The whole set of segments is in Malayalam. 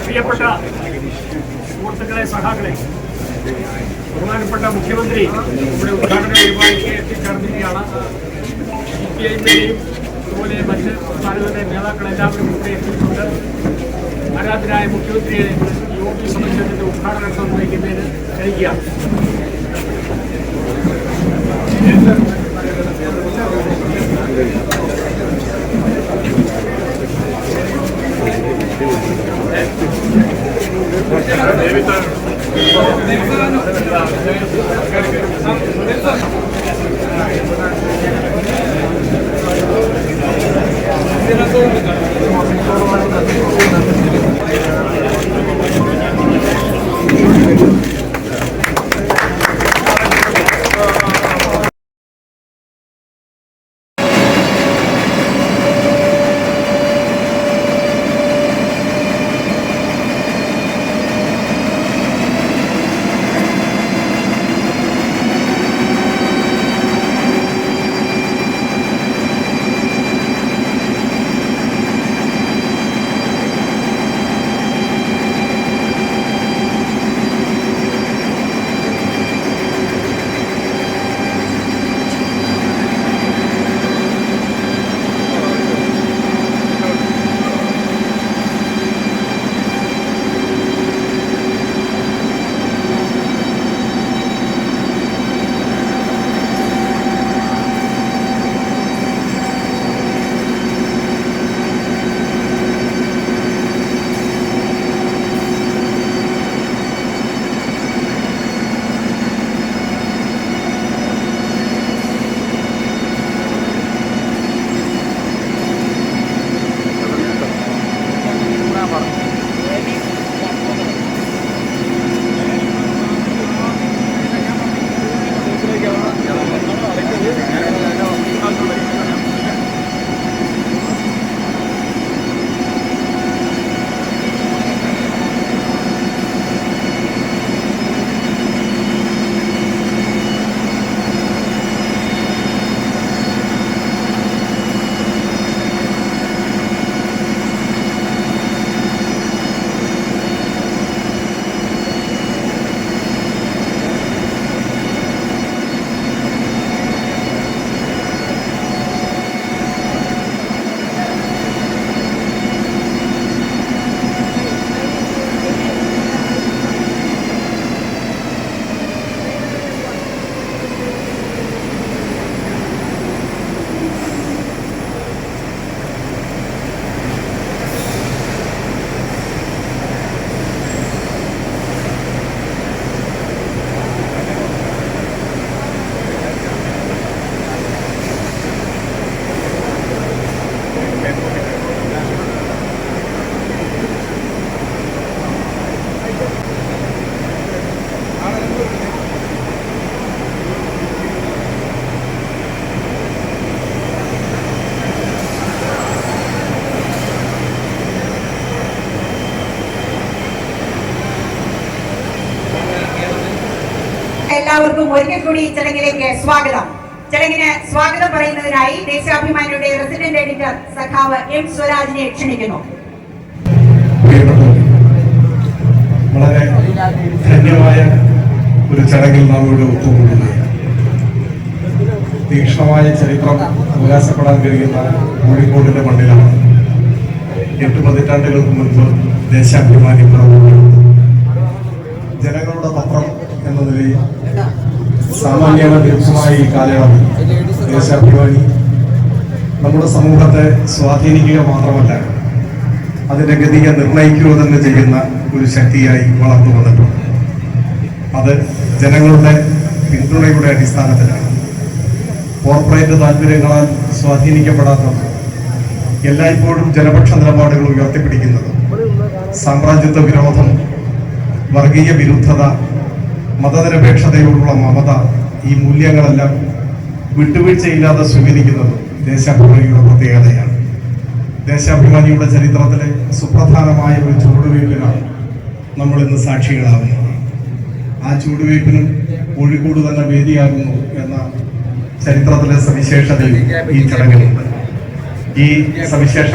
പ്രിയപ്പെട്ട സുഹൃത്തുക്കളെ, സഹാക്കളെ, ബഹുമാനപ്പെട്ട മുഖ്യമന്ത്രി ഇവിടെ ഉദ്ഘാടന പരിപാടിക്ക് എത്തിച്ചേർന്നിരിക്കുകയാണ്. CPI-ന്റെയും അതുപോലെ മറ്റ് സംസ്ഥാനങ്ങളുടെ നേതാക്കളെല്ലാവരും ഇവിടെ എത്തിയിട്ടുണ്ട്. ആരാധനായ മുഖ്യമന്ത്രിയെ ഈ ഓഫീസ് സമുച്ചയത്തിന്റെ ഉദ്ഘാടനം നിർവഹിക്കുന്നതിന് ക്ഷണിക്കുകയാണ്. എല്ലാവർക്കും ഒരിക്കൽ കൂടി ചടങ്ങിലേക്ക് സ്വാഗതം. ചടങ്ങിന് സ്വാഗതം പറയുന്നതിനായി ദേശാഭിമാനിയുടെ റെസിഡന്റ് എഡിറ്റർ സഖാവ് M. സ്വരാജിനെ ക്ഷണിക്കുന്നു. വളരെ ധന്യമായ ഒരു ചടങ്ങിൽ നാം ഇവിടെ ഒത്തുകൂടുകയാണ്. തീക്ഷ്ണമായ ചരിത്രം അവകാശപ്പെടാൻ കഴിയുന്ന കോഴിക്കോടിന്റെ മണ്ണിലാണ് 8 പതിറ്റാണ്ടുകൾക്ക് മുൻപ് ദേശാഭിമാനി പിറന്നു. ജനങ്ങളുടെ പത്രം എന്ന നിലയിൽ സാമാന്യത ദീർഘമായ ഈ കാലയളവിൽ ദേശാഭിമാനി നമ്മുടെ സമൂഹത്തെ സ്വാധീനിക്കുക മാത്രമല്ല, അതിന്റെ ഗതിയെ നിർണയിക്കുക തന്നെ ചെയ്യുന്ന ഒരു ശക്തിയായി വളർന്നു വന്നിട്ടുണ്ട്. അത് ജനങ്ങളുടെ പിന്തുണയുടെ അടിസ്ഥാനത്തിലാണ്. കോർപ്പറേറ്റ് താല്പര്യങ്ങളാൽ സ്വാധീനിക്കപ്പെടാത്തത്, എല്ലായ്പ്പോഴും ജനപക്ഷ നിലപാടുകൾ ഉയർത്തിപ്പിടിക്കുന്നത്, സാമ്രാജ്യത്വ വിരോധം, വർഗീയ വിരുദ്ധത, മതനിരപേക്ഷതയോടുള്ള മമത, ഈ മൂല്യങ്ങളെല്ലാം വിട്ടുവീഴ്ചയില്ലാതെ സ്വീകരിക്കുന്നത് ദേശാഭിമാനിയുടെ പ്രത്യേകതയാണ്. ദേശാഭിമാനിയുടെ ചരിത്രത്തിലെ സുപ്രധാനമായ ഒരു ചുവടുവയ്പ്പിനാണ് നമ്മൾ ഇന്ന് സാക്ഷികളാകുന്നത്. ആ ചുവടുവയ്പ്പിനും കോഴിക്കോട് തന്നെ വേദിയാകുന്നു എന്ന ചരിത്രത്തിലെ സവിശേഷതയും ഈ ചടങ്ങിലുണ്ട്. ഈ സവിശേഷ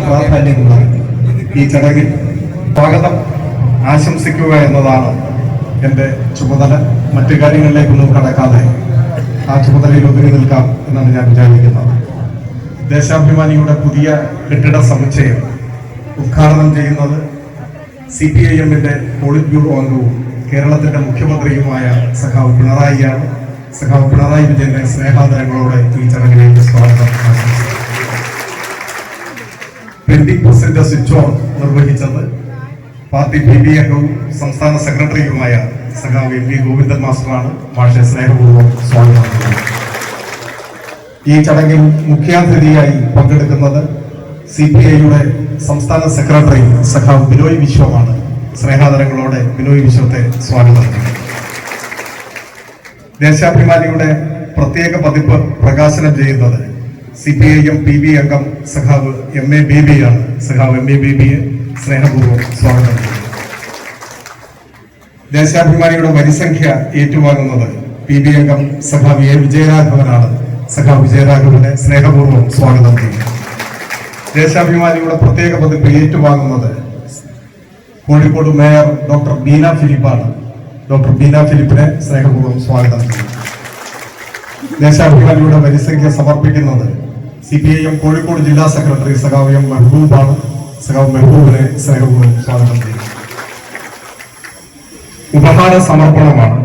പ്രാധാന്യമുള്ള ഈ ചടങ്ങിൽ സ്വാഗതം ആശംസിക്കുക എന്നതാണ് എൻ്റെ ചുമതല. മറ്റു കാര്യങ്ങളിലേക്കൊന്നും കടക്കാതെ ആ ചുമതലയിൽ ഒതുങ്ങി നിൽക്കാം എന്നാണ് ഞാൻ വിചാരിക്കുന്നത്. ദേശാഭിമാനിയുടെ പുതിയ കെട്ടിട സമുച്ചയം ഉദ്ഘാടനം ചെയ്യുന്നത് CPIM-ന്റെ പോളിറ്റ് ബ്യൂറോ അംഗവും കേരളത്തിന്റെ മുഖ്യമന്ത്രിയുമായ സഖാവ് പിണറായിയാണ്. സഖാവ് പിണറായി വിജയന്റെ സ്നേഹാദരങ്ങളോടെ ഈ ചടങ്ങിലേക്ക് സ്വാഗതം ആശംസിക്കുന്നു. പ്രിന്റിംഗ് പ്രസിന്റെ സ്വിച്ച് ഓൺ നിർവഹിച്ചത് പാർട്ടി PB അംഗവും സംസ്ഥാന സെക്രട്ടറിയുമായ സഖാവ് MV ഗോവിന്ദൻ മാസ്റ്ററാണ്. മാഷെ സ്നേഹപൂർവ്വം സ്വാഗതം ചെയ്യുന്നു. ഈ ചടങ്ങിൽ മുഖ്യാതിഥിയായി പങ്കെടുക്കുന്നത് CPI-യുടെ സംസ്ഥാന സെക്രട്ടറി സഖാവ് ബിനോയ് വിശ്വമാണ്. സ്നേഹാദരങ്ങളോടെ ബിനോയ് വിശ്വത്തെ സ്വാഗതം ചെയ്യുന്നു. ദേശാഭിമാനിയുടെ പ്രത്യേക പതിപ്പ് പ്രകാശനം ചെയ്യുന്നത് CPIM PB അംഗം സഖാവ് MA ബേബിയാണ്. സഖാവ് MA ബേബിയെ സ്നേഹപൂർവ്വം സ്വാഗതം ചെയ്യുന്നു. ദേശാഭിമാനിയുടെ വരിസംഖ്യ ഏറ്റുവാങ്ങുന്നത് PB അംഗം സഖാവ് A വിജയരാഘവനാണ്. സഖാവ് വിജയരാഘവനെ സ്നേഹപൂർവ്വം സ്വാഗതം ചെയ്യുന്നു. ദേശാഭിമാനിയുടെ പ്രത്യേക പതിപ്പ് ഏറ്റുവാങ്ങുന്നത് കോഴിക്കോട് മേയർ ഡോക്ടർ ബീന ഫിലിപ്പാണ്. ഡോക്ടർ ബീന ഫിലിപ്പിനെ സ്നേഹപൂർവ്വം സ്വാഗതം ചെയ്യുന്നു. ദേശാഭിമാനിയുടെ വരിസംഖ്യ സമർപ്പിക്കുന്നത് CPIM കോഴിക്കോട് ജില്ലാ സെക്രട്ടറി സഖാവ് M മെഹബൂബാണ്. സഖാവ് മെഹബൂബിനെ സ്നേഹപൂർവ്വം സ്വാഗതം ചെയ്യുന്നു. ഉപഹാര സമർപ്പണമാണ്.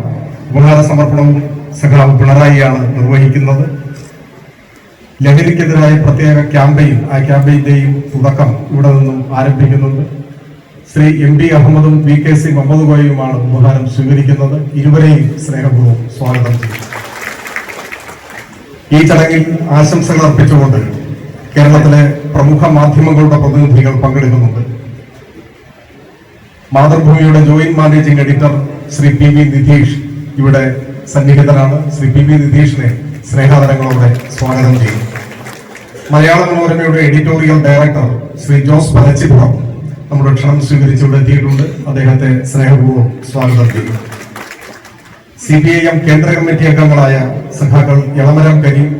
ഉപഹാര സമർപ്പണവും സഖാവ് പിണറായിയാണ് നിർവഹിക്കുന്നത്. ലഹരിക്കെതിരായ പ്രത്യേക ക്യാമ്പയിൻ, ആ ക്യാമ്പയിന്റെയും തുടക്കം ഇവിടെ നിന്നും ആരംഭിക്കുന്നുണ്ട്. ശ്രീ MB അഹമ്മദും VKC മുഹമ്മദ് കോയയുമാണ് ഉപഹാരം സ്വീകരിക്കുന്നത്. ഇരുവരെയും സ്നേഹപൂർവ്വം സ്വാഗതം ചെയ്യുന്നു. ഈ ചടങ്ങിൽ ആശംസകൾ അർപ്പിച്ചുകൊണ്ട് കേരളത്തിലെ പ്രമുഖ മാധ്യമങ്ങളുടെ പ്രതിനിധികൾ പങ്കെടുക്കുന്നുണ്ട്. മാതൃഭൂമിയുടെ joint managing editor Shri PB Nitheesh ഇവിടെ സന്നിഹിതനാണ്. ശ്രീ PB നിതീഷിനെ സ്നേഹാദരങ്ങളോടെ സ്വാഗതം ചെയ്യുന്നു. മലയാള മനോരമയുടെ എഡിറ്റോറിയൽ ഡയറക്ടർ ശ്രീ ജോസ് പനച്ചിപ്പുറം നമ്മുടെ ക്ഷണം സ്വീകരിച്ചുകൊണ്ട് എത്തിയിട്ടുണ്ട്. അദ്ദേഹത്തെ സ്നേഹപൂർവ്വം സ്വാഗതം ചെയ്യുന്നു. CPIM കേന്ദ്ര കമ്മിറ്റി അംഗങ്ങളായ സഖാക്കൾ എളമരം കരീം,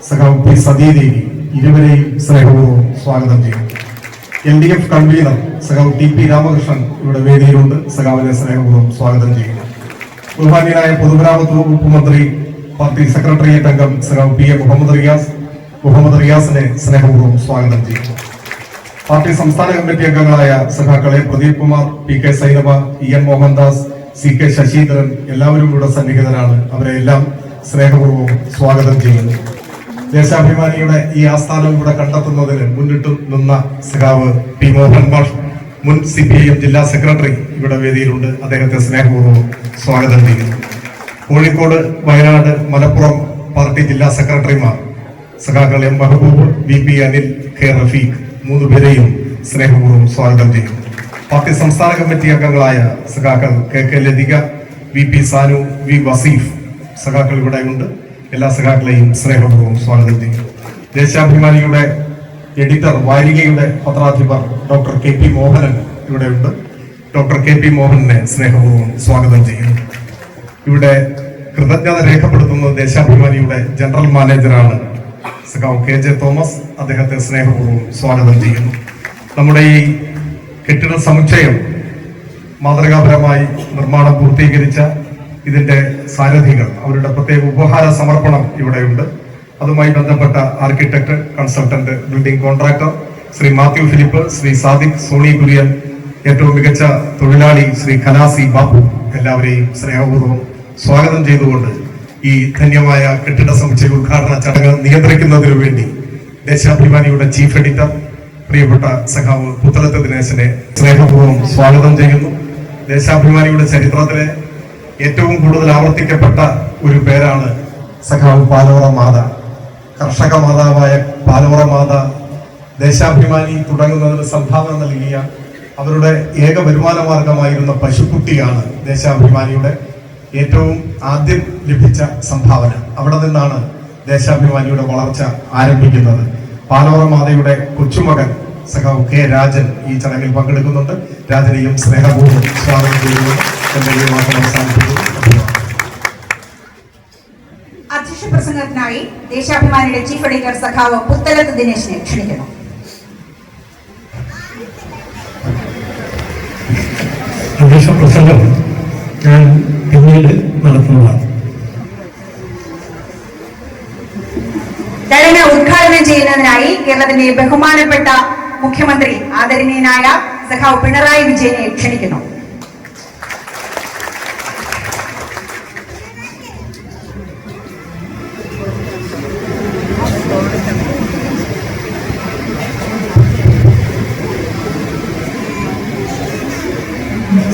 സഖാവ് P സതീദേവി, ഇരുവരെയും സ്നേഹപൂർവ്വം സ്വാഗതം ചെയ്യുന്നു. LDF കൺവീനർ സഖാവ് TP രാമകൃഷ്ണൻ ഇവിടെ വേദിയിലുണ്ട്. സഖാവിനെ സ്നേഹപൂർവ്വം സ്വാഗതം ചെയ്യുന്നു. ബഹുമാന്യനായ പൊതുമരാമത്ത് വകുപ്പ് മന്ത്രി പാർട്ടി സെക്രട്ടേറിയറ്റ് അംഗം സഖാവ് PA മുഹമ്മദ് റിയാസിനെ സ്നേഹപൂർവ്വം സ്വാഗതം ചെയ്യുന്നു. പാർട്ടി സംസ്ഥാന കമ്മിറ്റി അംഗങ്ങളായ സഖാക്കളെ Pradeep Kumar, PK Zainaba, EN Mohandas, CK Saseendran എല്ലാവരും ഇവിടെ സന്നിഹിതരാണ്. അവരെ എല്ലാം സ്നേഹപൂർവ്വം സ്വാഗതം ചെയ്യുന്നു. ദേശാഭിമാനിയുടെ ഈ ആസ്ഥാനം ഇവിടെ കണ്ടെത്തുന്നതിന് മുന്നിട്ട് നിന്ന സഖാവ് P മോഹൻ മാഷ്, മുൻ CPIM ജില്ലാ സെക്രട്ടറി ഇവിടെ വേദിയിലുണ്ട്. അദ്ദേഹത്തെ സ്നേഹപൂർവ്വം സ്വാഗതം ചെയ്യുന്നു. കോഴിക്കോട്, വയനാട്, മലപ്പുറം പാർട്ടി ജില്ലാ സെക്രട്ടറിമാർ സഖാക്കൾ M Mehboob, VP Anil, K Rafeeq, മൂന്നുപേരെയും സ്നേഹപൂർവ്വം സ്വാഗതം ചെയ്യുന്നു. പാർട്ടി സംസ്ഥാന കമ്മിറ്റി അംഗങ്ങളായ സഖാക്കൾ KK Lathika, VP Sanu, V Wasif സഖാക്കൾ ഇവിടെ ഉണ്ട്. എല്ലാ സഖാക്കളെയും സ്നേഹപൂർവ്വം സ്വാഗതം ചെയ്യുന്നു. ദേശാഭിമാനിയുടെ എഡിറ്റർ, വാരികയുടെ പത്രാധിപർ ഡോക്ടർ KP മോഹനൻ ഇവിടെ ഉണ്ട്. ഡോക്ടർ KP മോഹനെ സ്നേഹപൂർവ്വം സ്വാഗതം ചെയ്യുന്നു. ഇവിടെ കൃതജ്ഞത രേഖപ്പെടുത്തുന്നത് ദേശാഭിമാനിയുടെ ജനറൽ മാനേജറാണ് സഖാവ് KJ തോമസ്. അദ്ദേഹത്തെ സ്നേഹപൂർവ്വം സ്വാഗതം ചെയ്യുന്നു. നമ്മുടെ ഈ കെട്ടിട സമുച്ചയം മാതൃകാപരമായി നിർമ്മാണം പൂർത്തീകരിച്ച ഇതിന്റെ സാരഥികൾ, അവരുടെ പ്രത്യേക ഉപഹാര സമർപ്പണം ഇവിടെയുണ്ട്. അതുമായി ബന്ധപ്പെട്ട architect, consultant, building contractor Shri Mathew Philip, Shri Sadiq, Sony Kurian, ഏറ്റവും മികച്ച തൊഴിലാളി ശ്രീ ഖനാസി ബാബു, എല്ലാവരെയും സ്നേഹപൂർവ്വം സ്വാഗതം ചെയ്തുകൊണ്ട് ഈ ധന്യമായ കെട്ടിട സമുച്ചയ ഉദ്ഘാടന ചടങ്ങ് നിയന്ത്രിക്കുന്നതിനു വേണ്ടി ദേശാഭിമാനിയുടെ ചീഫ് എഡിറ്റർ പ്രിയപ്പെട്ട സഖാവ് പുത്തലത്ത് ദിനേശനെ സ്നേഹപൂർവ്വം സ്വാഗതം ചെയ്യുന്നു. ദേശാഭിമാനിയുടെ ചരിത്രത്തിലെ ഏറ്റവും കൂടുതൽ ആവർത്തിക്കപ്പെട്ട ഒരു പേരാണ് സഖാവ് പാലോറ മാത. കർഷക മാതാവായ പാലോറ മാത ദേശാഭിമാനി തുടങ്ങുന്നതിന് സംഭാവന നൽകിയ അവരുടെ ഏക വരുമാന മാർഗമായിരുന്ന പശുക്കുട്ടിയാണ് ദേശാഭിമാനിയുടെ ഏറ്റവും ആദ്യം ലഭിച്ച സംഭാവന. അവിടെ നിന്നാണ് ദേശാഭിമാനിയുടെ വളർച്ച ആരംഭിക്കുന്നത്. പാലോറ മാതയുടെ കൊച്ചുമകൻ സഖാവ് കെ രാജൻ ഈ ചടങ്ങിൽ പങ്കെടുക്കുന്നുണ്ട്. രാജനെയും സ്നേഹപൂർവ്വം സ്വാഗതം ചെയ്യുന്നു. എന്റെ ഈ വാക്കുകൾ അവസാനിപ്പിക്കുന്നു. അധ്യക്ഷ പ്രസംഗത്തിനായി ദേശാഭിമാനിയുടെ ചീഫ് എഡിറ്റർ സഖാവ് പുത്തലത്ത് ദിനേശിനെ ക്ഷണിക്കുന്നു. അധ്യക്ഷ പ്രസംഗം ഞാൻ പിന്നീട് നടത്തുന്നതാണ്. ചടങ്ങ് ഉദ്ഘാടനം ചെയ്യുന്നതിനായി കേരളത്തിന്റെ ബഹുമാനപ്പെട്ട മുഖ്യമന്ത്രി ആദരണീയനായ സഖാവ് പിണറായി വിജയനെ ക്ഷണിക്കുന്നു.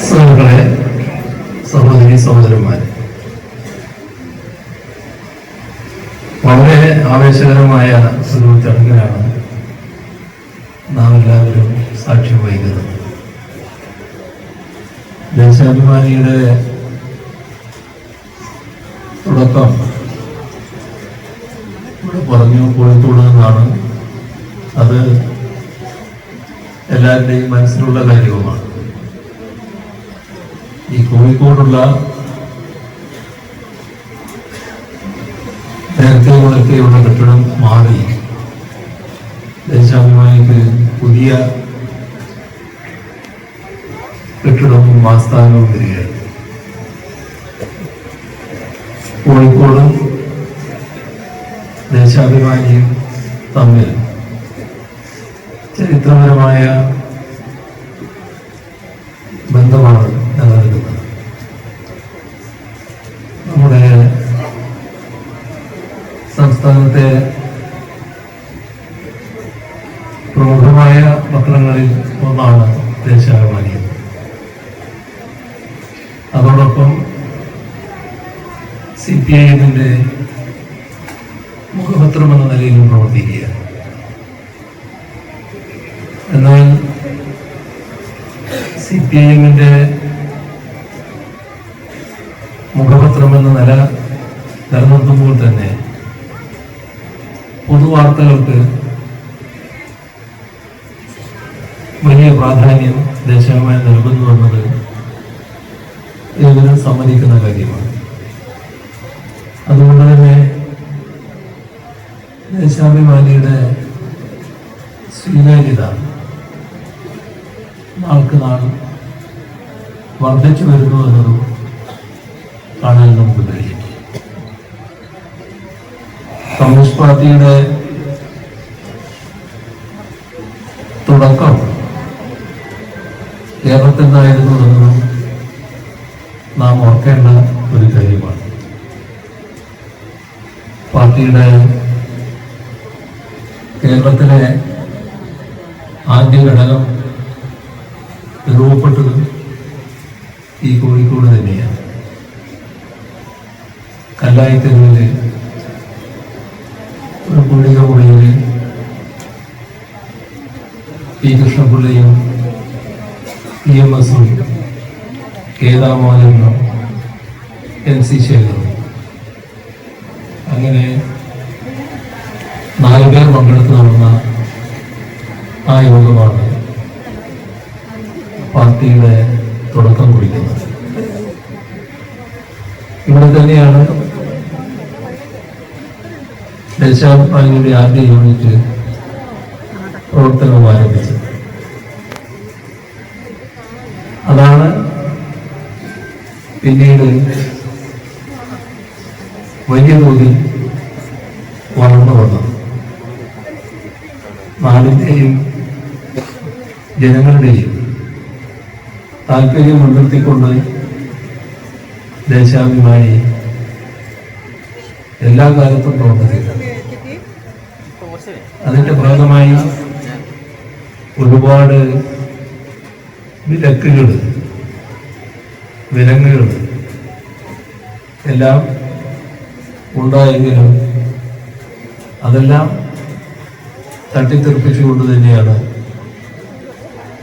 സുഹൃത്തുക്കളെ, സഹോദരി സഹോദരന്മാരെ, വളരെ ആവേശകരമായ ഒരു ചടങ്ങിനാണ് നാം എല്ലാവരും സാക്ഷ്യം വഹിക്കുന്നത്. ദേശാഭിമാനിയുടെ തുടക്കം ഇവിടെ പറഞ്ഞു കോഴിക്കോട് നിന്നാണ്. അത് എല്ലാവരുടെയും മനസ്സിലുള്ള കാര്യവുമാണ്. ഈ കോഴിക്കോടുള്ള നേരത്തെയുള്ള കെട്ടിടം മാറി ദേശാഭിമാനിക്ക് പുതിയ കെട്ടിടവും ആസ്ഥാനവും വരികയാണ്. കോഴിക്കോടും ദേശാഭിമാനിയും തമ്മിൽ ചരിത്രപരമായ ബന്ധമാണ് നിലനിൽക്കുന്നത്. നമ്മുടെ സംസ്ഥാനത്തെ പ്രമുഖമായ പത്രങ്ങളിൽ ഒന്നാണ് ദേശാഭിമാനി. അതോടൊപ്പം CPIഎമ്മിന്റെ മുഖപത്രം എന്ന നിലയിലും പ്രവർത്തിക്കുക. എന്നാൽ CPIഎമ്മിന്റെ മുഖപത്രം എന്ന നില നിലനിർത്തുമ്പോൾ തന്നെ പൊതുവാർത്തകൾക്ക് വലിയ പ്രാധാന്യം ദേശാഭിമാനി നൽകുന്നു എന്നത് ഏവരും സമ്മതിക്കുന്ന കാര്യമാണ്. അതുകൊണ്ട് തന്നെ ദേശാഭിമാനിയുടെ സ്വീകാര്യത നാൾക്ക് നാൾ വർദ്ധിച്ചു വരുന്നു എന്നതും കാണാൻ നമുക്ക് കഴിയും. കമ്മ്യൂണിസ്റ്റ് പാർട്ടിയുടെ തുടക്കം കേരളത്തിൽ നിന്നായിരുന്നു എന്നതും നാം ഓർക്കേണ്ട ഒരു കാര്യമാണ്. പാർട്ടിയുടെ കേരളത്തിലെ ആദ്യ ഘടകം രൂപപ്പെട്ടത് ഈ കോഴിക്കോട് തന്നെയാണ്. കല്ലായിത്തെരുവില് ഒരു കുളിക മുറിയിൽ പി കൃഷ്ണപിള്ളയും EMS-ഉം കേദാമോദരനും NC ശേഖറും അങ്ങനെ 4 പേർ പങ്കെടുത്ത് നടന്ന ആ യോഗമാണ് പാർട്ടിയുടെ തുടക്കം കുറിക്കുന്നത്. ഇവിടെ തന്നെയാണ് ദേശാഭിമാനിയുടെ ആദ്യ യൂണിറ്റ് പ്രവർത്തനം ആരംഭിച്ചത്. അതാണ് പിന്നീട് വലിയ തോതിൽ വളർന്നു വന്നത്. നാടിന്റെയും ജനങ്ങളുടെയും താല്പര്യം മുൻനിർത്തിക്കൊണ്ട് ദേശാഭിമാനി എല്ലാ കാലത്തും പ്രവർത്തിച്ചിട്ടുണ്ട്. അതിന്റെ ഭാഗമായി ഒരുപാട് വിലങ്ങുകൾ എല്ലാം ഉണ്ടായെങ്കിലും അതെല്ലാം തട്ടിത്തെറിപ്പിച്ചുകൊണ്ട് തന്നെയാണ്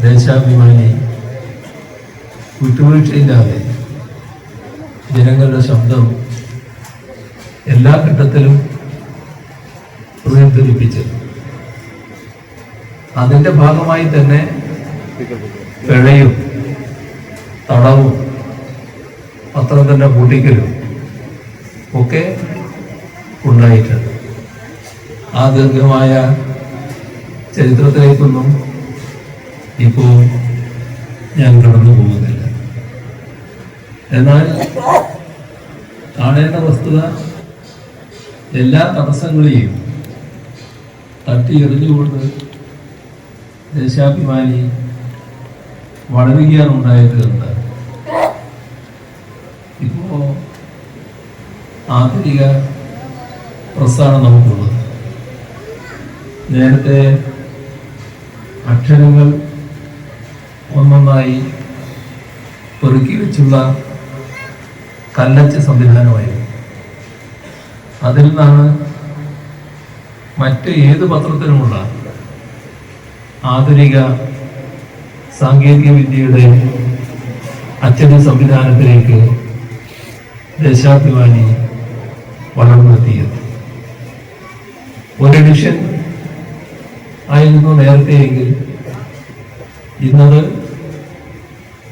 ദേശാഭിമാനി വിട്ടുവീഴ്ചയില്ലാതെ ജനങ്ങളുടെ ശബ്ദം എല്ലാ ഘട്ടത്തിലും പ്രതിധ്വനിപ്പിച്ചത്. അതിന്റെ ഭാഗമായി തന്നെ പിഴയും തടവും പത്രം തന്നെ പൂട്ടിക്കലും ഒക്കെ ഉണ്ടായിട്ടുണ്ട്. ആ ദീർഘമായ ചരിത്രത്തിലേക്കൊന്നും ഇപ്പോൾ ഞാൻ കടന്നു പോകുന്നില്ല. എന്നാൽ കാണേണ്ട വസ്തുത എല്ലാ തടസ്സങ്ങളെയും തട്ടിയെറിഞ്ഞുകൊണ്ട് ദേശാഭിമാനി വളരുകയാണുണ്ടായത് എന്ന് ഇപ്പോ ആധുനിക പ്രസ്സാണ് നമുക്കുള്ളത്. നേരത്തെ അക്ഷരങ്ങൾ ഒന്നൊന്നായി പെറുക്കി വെച്ചുള്ള കല്ലച്ച് സംവിധാനമായിരുന്നു. അതിൽ നിന്നാണ് മറ്റ് ഏത് പത്രത്തിനുമുള്ള ആധുനിക സാങ്കേതിക വിദ്യയുടെ അച്ചടി സംവിധാനത്തിലേക്ക് ദേശാഭിമാനി വളർന്നെത്തിയത്. ഒരു എഡിഷൻ ആയിരുന്നു നേരത്തെയെങ്കിൽ ഇന്നത്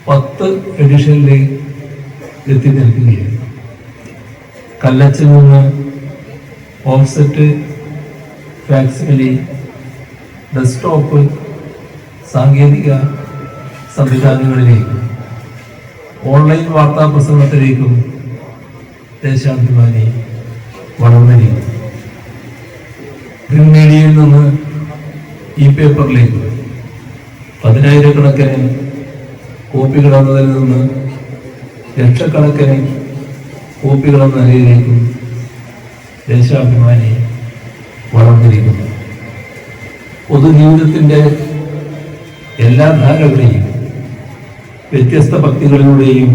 10 എഡിഷനിലേക്ക് എത്തി നിൽക്കുകയാണ്. കല്ലച്ചിൽ നിന്ന് ഓഫ്സെറ്റ്, ഫാക്സിമിലി, ഡെസ്ക്ടോപ്പ് സാങ്കേതിക സംവിധാനങ്ങളിലേക്കും ഓൺലൈൻ വാർത്താ പ്രസംഗത്തിലേക്കും ദേശാഭിമാനി വളർന്നിരിക്കുന്നു. പ്രിന്റ് മീഡിയയിൽ നിന്ന് ഈ പേപ്പറിലേക്ക് 10,000-കണക്കിന് കോപ്പികൾ എന്നതിൽ നിന്ന് ലക്ഷക്കണക്കിന് കോപ്പികൾ എന്ന നിലയിലേക്കും ദേശാഭിമാനി വളർന്നിരിക്കുന്നു. പൊതുജീവിതത്തിൻ്റെ എല്ലാ ധാരകളെയും വ്യത്യസ്ത ഭക്തികളിലൂടെയും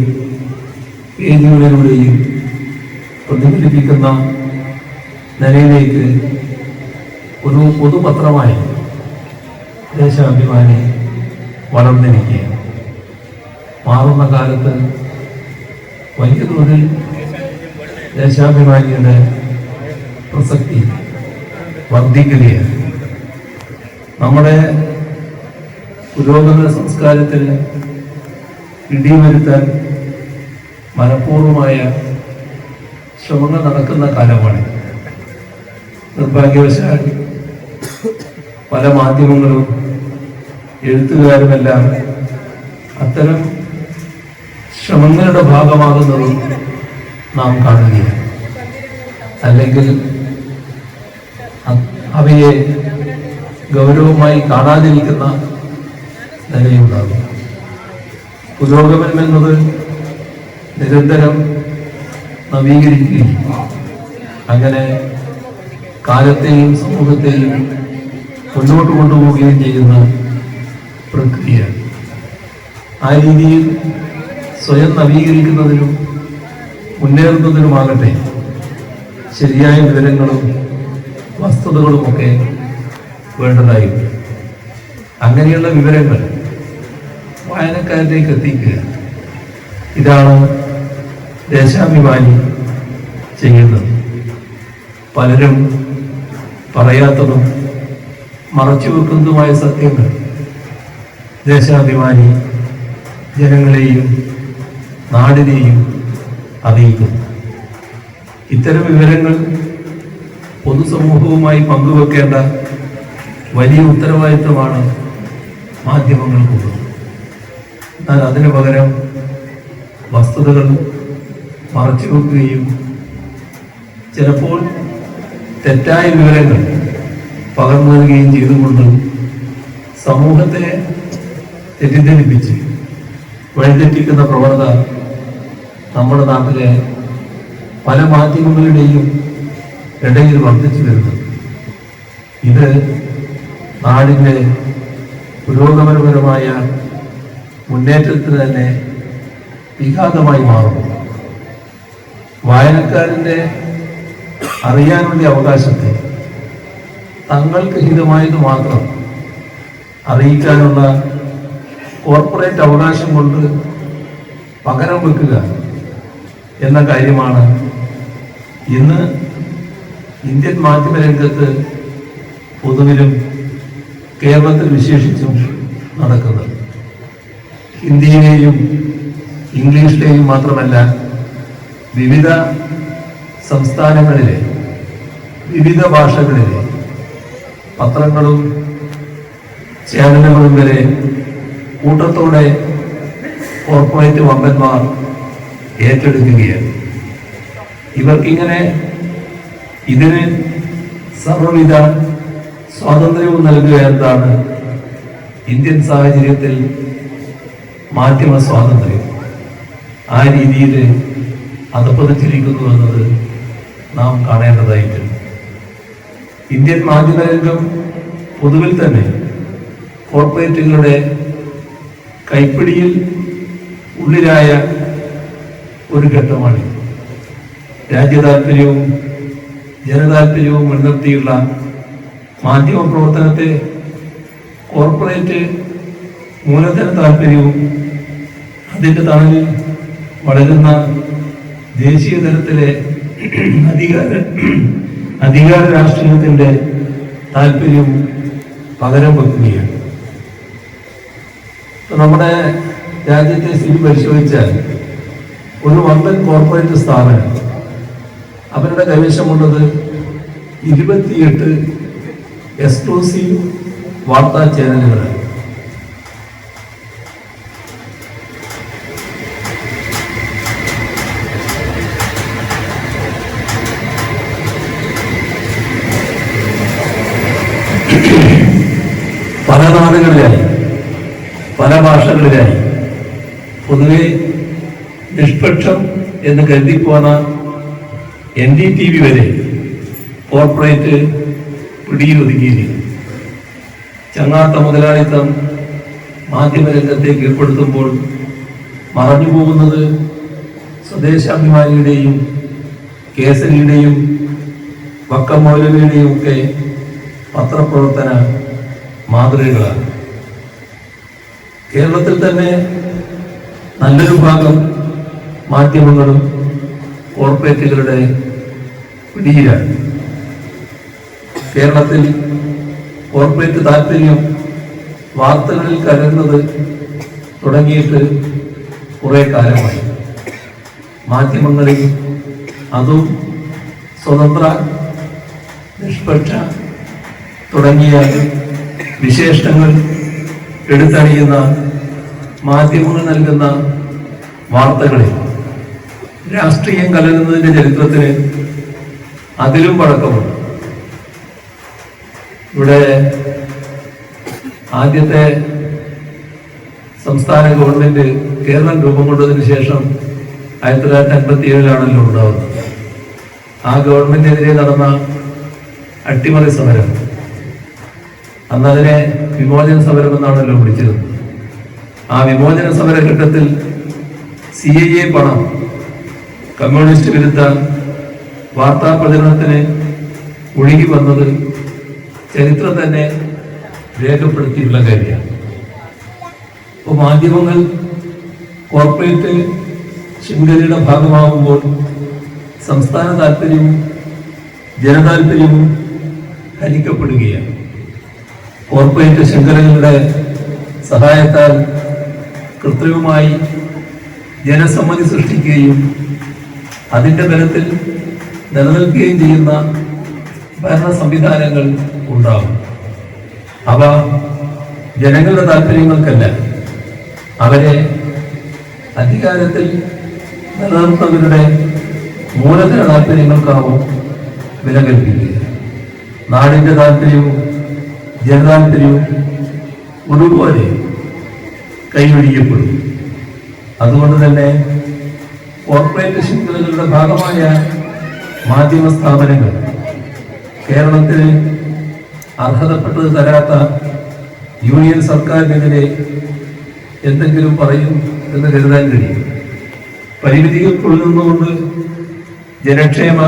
പേജുകളിലൂടെയും പ്രതിഫലിപ്പിക്കുന്ന നിലയിലേക്ക് ഒരു പൊതുപത്രമായി ദേശാഭിമാനി വളർന്നിരിക്കുകയാണ്. മാറുന്ന കാലത്ത് വലിയ തോതിൽ ദേശാഭിമാനിയുടെ പ്രസക്തി വർദ്ധിക്കുകയാണ്. നമ്മുടെ പുരോഗമന സംസ്കാരത്തിന് ഇടിവരുത്താൻ മനഃപൂർവമായ ശ്രമങ്ങൾ നടക്കുന്ന കാലമാണ്. നിർഭാഗ്യവശാൽ പല മാധ്യമങ്ങളും എഴുത്തുകാരുമെല്ലാം അത്തരം ശ്രമങ്ങളുടെ ഭാഗമാകുന്നതും നാം കാണുകയാണ്. അല്ലെങ്കിൽ അവയെ ഗൗരവമായി കാണാതിരിക്കുന്ന നിലയുണ്ടാകും. പുരോഗമനം എന്നത് നിരന്തരം നവീകരിക്കുകയും അങ്ങനെ കാലത്തെയും സമൂഹത്തെയും മുന്നോട്ട് കൊണ്ടുപോവുകയും ചെയ്യുന്ന പ്രക്രിയ. ആ രീതിയിൽ സ്വയം നവീകരിക്കുന്നതിനും മുന്നേറുന്നതിനുമാകട്ടെ ശരിയായ വിവരങ്ങളും വസ്തുതകളുമൊക്കെ വേണ്ടതായിട്ടുണ്ട്. അങ്ങനെയുള്ള വിവരങ്ങൾ വായനക്കാരിലേക്ക് എത്തിക്കുക, ഇതാണ് ദേശാഭിമാനി ചെയ്യുന്നത്. പലരും പറയാത്തതും മറച്ചു വെക്കുന്നതുമായ സത്യങ്ങൾ ദേശാഭിമാനി ജനങ്ങളെയും നാടിനെയും അറിയിക്കുന്നു. ഇത്തരം വിവരങ്ങൾ പൊതുസമൂഹവുമായി പങ്കുവെക്കേണ്ട വലിയ ഉത്തരവാദിത്വമാണ് മാധ്യമങ്ങൾക്കുള്ളത്. എന്നാൽ അതിനു പകരം വസ്തുതകൾ മറച്ചു വെക്കുകയും ചിലപ്പോൾ തെറ്റായ വിവരങ്ങൾ പകർന്നു നൽകുകയും ചെയ്തുകൊണ്ട് സമൂഹത്തെ തെറ്റിദ്ധരിപ്പിച്ച് വഴിതെറ്റിക്കുന്ന പ്രവണത നമ്മുടെ നാട്ടിലെ പല മാധ്യമങ്ങളുടെയും ഇടയിൽ വർദ്ധിച്ചു വരുന്നു. ഇത് നാടിൻ്റെ പുരോഗമനപരമായ മുന്നേറ്റത്തിന് തന്നെ വിഘാതമായി മാറുന്നു. വായനക്കാരൻ്റെ അറിയാനുള്ള അവകാശത്തെ തങ്ങൾക്ക് ഹിതമായത് മാത്രം അറിയിക്കാനുള്ള കോർപ്പറേറ്റ് അവകാശം കൊണ്ട് പകരം വെക്കുക എന്ന കാര്യമാണ് ഇന്ന് ഇന്ത്യൻ മാധ്യമരംഗത്ത് പൊതുവിലും കേരളത്തിൽ വിശേഷിച്ചും നടക്കുന്നത്. ഹിന്ദിയിലെയും ഇംഗ്ലീഷിലെയും മാത്രമല്ല, വിവിധ സംസ്ഥാനങ്ങളിലെ വിവിധ ഭാഷകളിലെ പത്രങ്ങളും ചാനലുകളും വരെ കൂട്ടത്തോടെ കോർപ്പറേറ്റ് വമ്പന്മാർ ഏറ്റെടുക്കുകയാണ്. ഇവർക്കിങ്ങനെ ഇതിന് സർവ്വവിധ സ്വാതന്ത്ര്യവും നൽകുക എന്നതാണ് ഇന്ത്യൻ സാഹചര്യത്തിൽ മാധ്യമ സ്വാതന്ത്ര്യം. ആ രീതിയിൽ അധപ്പതിച്ചിരിക്കുന്നു എന്നത് നാം കാണേണ്ടതായിട്ടുണ്ട്. ഇന്ത്യൻ മാധ്യമരംഗം പൊതുവിൽ തന്നെ കോർപ്പറേറ്റുകളുടെ കൈപ്പിടിയിൽ ഉള്ളിലായ ഒരു ഘട്ടമാണ്. രാജ്യതാൽപര്യവും ജനതാൽപര്യവും മുൻനിർത്തിയുള്ള മാധ്യമ പ്രവർത്തനത്തെ കോർപ്പറേറ്റ് മൂലധന താൽപര്യവും അതിൻ്റെ തണലിൽ വളരുന്ന ദേശീയ തലത്തിലെ അധികാര രാഷ്ട്രീയത്തിൻ്റെ താല്പര്യം പകരം വെക്കുകയാണ്. നമ്മുടെ രാജ്യത്തെ സ്ഥിതി പരിശോധിച്ചാൽ ഒരു വമ്പൻ കോർപ്പറേറ്റ് സ്ഥാപനം അവരുടെ കൈവശമുള്ളത് 28 എക്സ്ക്ലൂസീവ് വാർത്താ ചാനലുകളാണ്. പല നാടുകളിലായി, പല ഭാഷകളിലായി പൊതുവെ നിഷ്പക്ഷം എന്ന് കരുതിപ്പോന്ന NDTV വരെ കോർപ്പറേറ്റ് പിടിയിലൊതുക്കിയിരിക്കുന്നു. ചങ്ങാത്ത മുതലാളിത്തം മാധ്യമരംഗത്തെ കീഴ്പ്പെടുത്തുമ്പോൾ മറഞ്ഞു പോകുന്നത് സ്വദേശാഭിമാനിയുടെയും കേസരിയുടെയും വക്കമൗലവിയുടെയും ഒക്കെ പത്രപ്രവർത്തന മാതൃകകളാണ്. കേരളത്തിൽ തന്നെ നല്ലൊരു ഭാഗം മാധ്യമങ്ങളും കോർപ്പറേറ്റുകളുടെ പിടിയിലാണ്. കേരളത്തിൽ കോർപ്പറേറ്റ് താല്പര്യം വാർത്തകളിൽ കലരുന്നത് തുടങ്ങിയിട്ട് കുറേ കാലമായി. മാധ്യമങ്ങളിൽ അതും സ്വതന്ത്ര, നിഷ്പക്ഷ തുടങ്ങിയ വിശേഷണങ്ങൾ എടുത്തണിയുന്ന മാധ്യമങ്ങൾ നൽകുന്ന വാർത്തകളിൽ രാഷ്ട്രീയം കലരുന്നതിൻ്റെ ചരിത്രത്തിന് അതിലും പഴക്കമുണ്ട്. ഇവിടെ ആദ്യത്തെ സംസ്ഥാന ഗവൺമെന്റ് കേരളം രൂപം കൊണ്ടതിന് ശേഷം 1957 ഉണ്ടാവുന്നത്. ആ ഗവൺമെന്റിനെതിരെ നടന്ന അട്ടിമറി സമരം, അന്നതിനെ വിമോചന സമരം എന്നാണല്ലോ വിളിച്ചിരുന്നത്. ആ വിമോചന സമരഘട്ടത്തിൽ CIA പണം കമ്മ്യൂണിസ്റ്റ് വിരുദ്ധ വാർത്താ പ്രചരണത്തിന് ഒഴുകി വന്നത് ചരിത്രം തന്നെ രേഖപ്പെടുത്തിയിട്ടുള്ള കാര്യമാണ്. ഇപ്പോൾ മാധ്യമങ്ങൾ കോർപ്പറേറ്റ് ശൃംഖലയുടെ ഭാഗമാകുമ്പോൾ സംസ്ഥാന താല്പര്യവും ജനതാല്പര്യവും ഹനിക്കപ്പെടുകയാണ്. കോർപ്പറേറ്റ് ശൃംഖലകളുടെ സഹായത്താൽ കൃത്രിമമായി ജനസമ്മതി സൃഷ്ടിക്കുകയും അതിൻ്റെ ബലത്തിൽ നിലനിൽക്കുകയും ചെയ്യുന്ന ഭരണ സംവിധാനങ്ങൾ ഉണ്ടാകും. അവ ജനങ്ങളുടെ താല്പര്യങ്ങൾക്കല്ല, അവരെ അധികാരത്തിൽ നിലനിർത്തുന്നവരുടെ മൂലധന താല്പര്യങ്ങൾക്കാവും വില കൽപ്പിക്കുക. നാടിൻ്റെ താല്പര്യവും ജനതാല്പര്യവും ഒരുപോലെ കൈവഴിയപ്പെടും. അതുകൊണ്ട് തന്നെ കോർപ്പറേറ്റ് ശൃംഖലകളുടെ ഭാഗമായ മാധ്യമ സ്ഥാപനങ്ങൾ കേരളത്തിന് അർഹതപ്പെട്ടത് തരാത്ത യൂണിയൻ സർക്കാരിനെതിരെ എന്തെങ്കിലും പറയും എന്ന് കരുതാൻ കഴിയും. പരിമിതികൾക്കുള്ളിൽ നിന്നുകൊണ്ട് ജനക്ഷേമ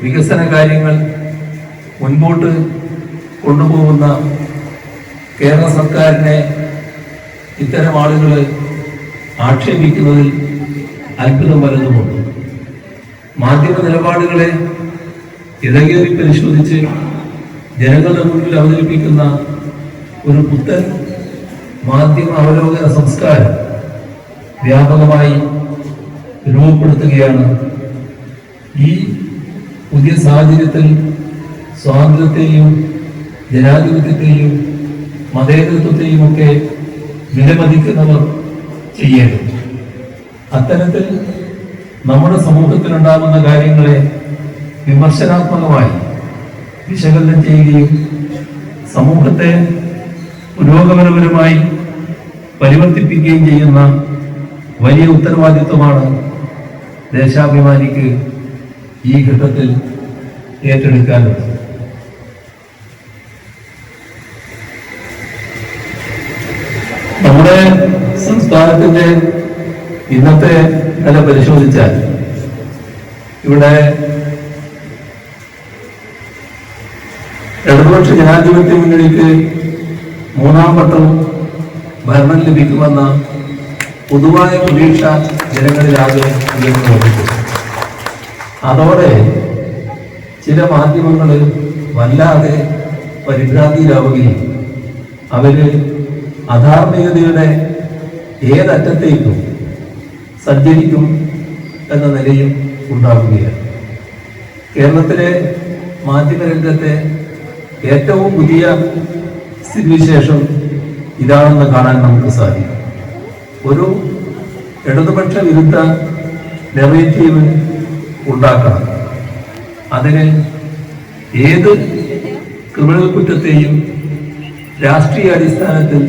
വികസന കാര്യങ്ങൾ മുൻപോട്ട് കൊണ്ടുപോകുന്ന കേരള സർക്കാരിനെ ഇത്തരം ആളുകൾ ആക്ഷേപിക്കുന്നതിൽ അത്ഭുതം വലുതുമുണ്ട്. മാധ്യമ നിലപാടുകളെ ഇടകേറി പരിശോധിച്ച് ജനങ്ങളുടെ മുന്നിൽ അവതരിപ്പിക്കുന്ന ഒരു പുത്തൻ മാധ്യമ അവലോകന സംസ്കാരം വ്യാപകമായി രൂപപ്പെടുത്തുകയാണ്. ഈ പുതിയ സാഹചര്യത്തിൽ സ്വാതന്ത്ര്യത്തെയും ജനാധിപത്യത്തെയും മതേതരത്വത്തെയും ഒക്കെ വിലമതിക്കുന്നവർ ചെയ്യേണ്ടത്. അത്തരത്തിൽ നമ്മുടെ സമൂഹത്തിലുണ്ടാകുന്ന കാര്യങ്ങളെ വിമർശനാത്മകമായി വിശകലനം ചെയ്യുകയും സമൂഹത്തെ പുരോഗമനപരമായി പരിവർത്തിപ്പിക്കുകയും ചെയ്യുന്ന വലിയ ഉത്തരവാദിത്വമാണ് ദേശാഭിമാനിക്ക് ഈ ഘട്ടത്തിൽ ഏറ്റെടുക്കാനുള്ളത്. നമ്മുടെ സംസ്ഥാനത്തിന്റെ ഇന്നത്തെ നില പരിശോധിച്ചാൽ ഇവിടെ ഇടതുപക്ഷ ജനാധിപത്യ മുന്നണിക്ക് 3ാം വട്ടം ഭരണം ലഭിക്കുമെന്ന പൊതുവായ പ്രതീക്ഷ ജനങ്ങളിലാകെ ഉയർന്നു വന്നിട്ടുണ്ട്. അതോടെ ചില മാധ്യമങ്ങൾ വല്ലാതെ പരിഭ്രാന്തിയിലാവുകയും അവര് അധാർമികതയുടെ ഏതറ്റത്തേക്കും സഞ്ചരിക്കും എന്ന നിലയും ഉണ്ടാവുകയാണ്. കേരളത്തിലെ മാധ്യമരംഗത്തെ ഏറ്റവും പുതിയ സ്ഥിതിവിശേഷം ഇതാണെന്ന് കാണാൻ നമുക്ക് സാധിക്കും. ഒരു ഇടതുപക്ഷ വിരുദ്ധ നെറേറ്റീവ് ഉണ്ടാക്കണം. അതിന് ഏത് ക്രിമിനൽ കുറ്റത്തെയും രാഷ്ട്രീയ അടിസ്ഥാനത്തിൽ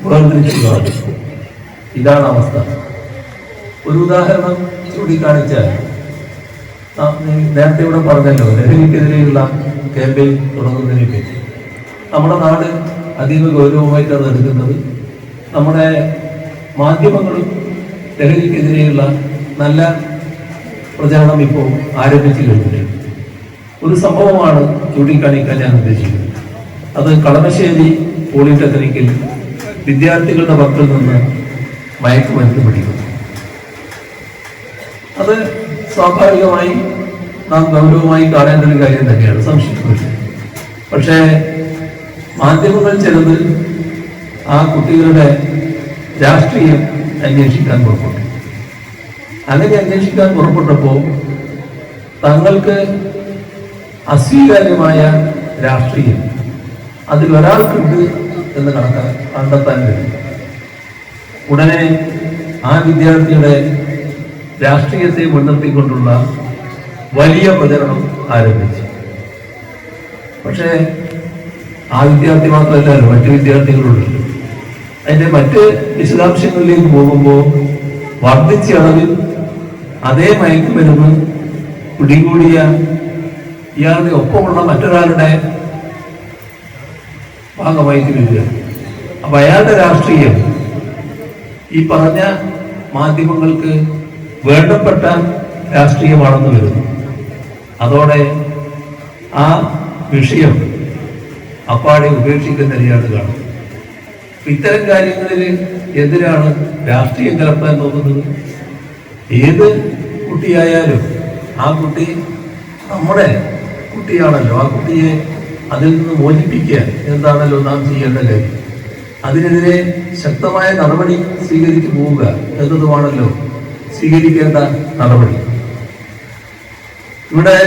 വേർതിരിച്ചു കാണും. ഇതാണ് അവസ്ഥ. ഒരു ഉദാഹരണം ചൂണ്ടിക്കാണിച്ചാൽ, നേരത്തെ ഇവിടെ പറഞ്ഞല്ലോ ലഹരിക്കെതിരെയുള്ള ക്യാമ്പയിൻ തുടങ്ങുന്നതിനെ പറ്റി. നമ്മുടെ നാട് അതീവ ഗൗരവമായിട്ടാണ് എടുക്കുന്നത്. നമ്മുടെ മാധ്യമങ്ങളും ലഹരിക്കെതിരെയുള്ള നല്ല പ്രചാരണം ഇപ്പോൾ ആരംഭിച്ചു കഴിഞ്ഞിട്ടുണ്ട്. ഒരു സംഭവമാണ് ചൂണ്ടിക്കാണിക്കാൻ ഞാൻ ഉദ്ദേശിക്കുന്നത്. അത് കളമശ്ശേരി പോളിടെക്നിക്കിൽ വിദ്യാർത്ഥികളുടെ പക്കൽ നിന്ന് മയക്കുമരുന്ന് പിടിക്കുന്നു. അത് സ്വാഭാവികമായി നാം ഗൗരവമായി കാണേണ്ട ഒരു കാര്യം തന്നെയാണ്, സംശയമില്ല. പക്ഷേ മാധ്യമങ്ങൾ ചിലത് ആ കുട്ടികളുടെ രാഷ്ട്രീയം അന്വേഷിക്കാൻ പുറപ്പെട്ടു. അങ്ങനെ അന്വേഷിക്കാൻ പുറപ്പെട്ടപ്പോൾ തങ്ങൾക്ക് അസ്വീകാര്യമായ രാഷ്ട്രീയം അതിൽ ഒരാൾക്കുണ്ട് എന്ന് കണ്ടെത്താൻ കഴിയും. ഉടനെ ആ വിദ്യാർത്ഥിയുടെ രാഷ്ട്രീയത്തെ മുൻനിർത്തിക്കൊണ്ടുള്ള വലിയ പ്രചരണം ആരംഭിച്ചു. പക്ഷേ ആ വിദ്യാർത്ഥി മാത്രമല്ല, മറ്റു വിദ്യാർത്ഥികളുണ്ട്. അതിന്റെ മറ്റ് വിശദാംശങ്ങളിലേക്ക് പോകുമ്പോൾ വർദ്ധിച്ച അളവിൽ അതേ മയക്കുമരുന്ന് പിടികൂടിയ ഇയാളുടെ ഒപ്പമുള്ള മറ്റൊരാളുടെ ഭാഗമായിട്ട് വരിക. അപ്പൊ അയാളുടെ രാഷ്ട്രീയം ഈ പറഞ്ഞ മാധ്യമങ്ങൾക്ക് വേണ്ടപ്പെട്ട രാഷ്ട്രീയമാണെന്ന് വരുന്നു. അതോടെ ആ വിഷയം അപ്പാടെ ഉപേക്ഷിക്കുന്ന നിലയാണ് കാണുന്നത്. ഇത്തരം കാര്യങ്ങളിൽ എതിരാണ് രാഷ്ട്രീയം കലർത്താൻ നോക്കുന്നത്. ഏത് കുട്ടിയായാലും ആ കുട്ടി നമ്മുടെ കുട്ടിയാണല്ലോ. ആ കുട്ടിയെ അതിൽ നിന്ന് മോചിപ്പിക്കുക എന്താണല്ലോ നാം ചെയ്യേണ്ട കാര്യം. അതിനെതിരെ ശക്തമായ നടപടി സ്വീകരിച്ചു പോവുക എന്നതുമാണല്ലോ സ്വീകരിക്കേണ്ട നടപടി. ഇവിടെ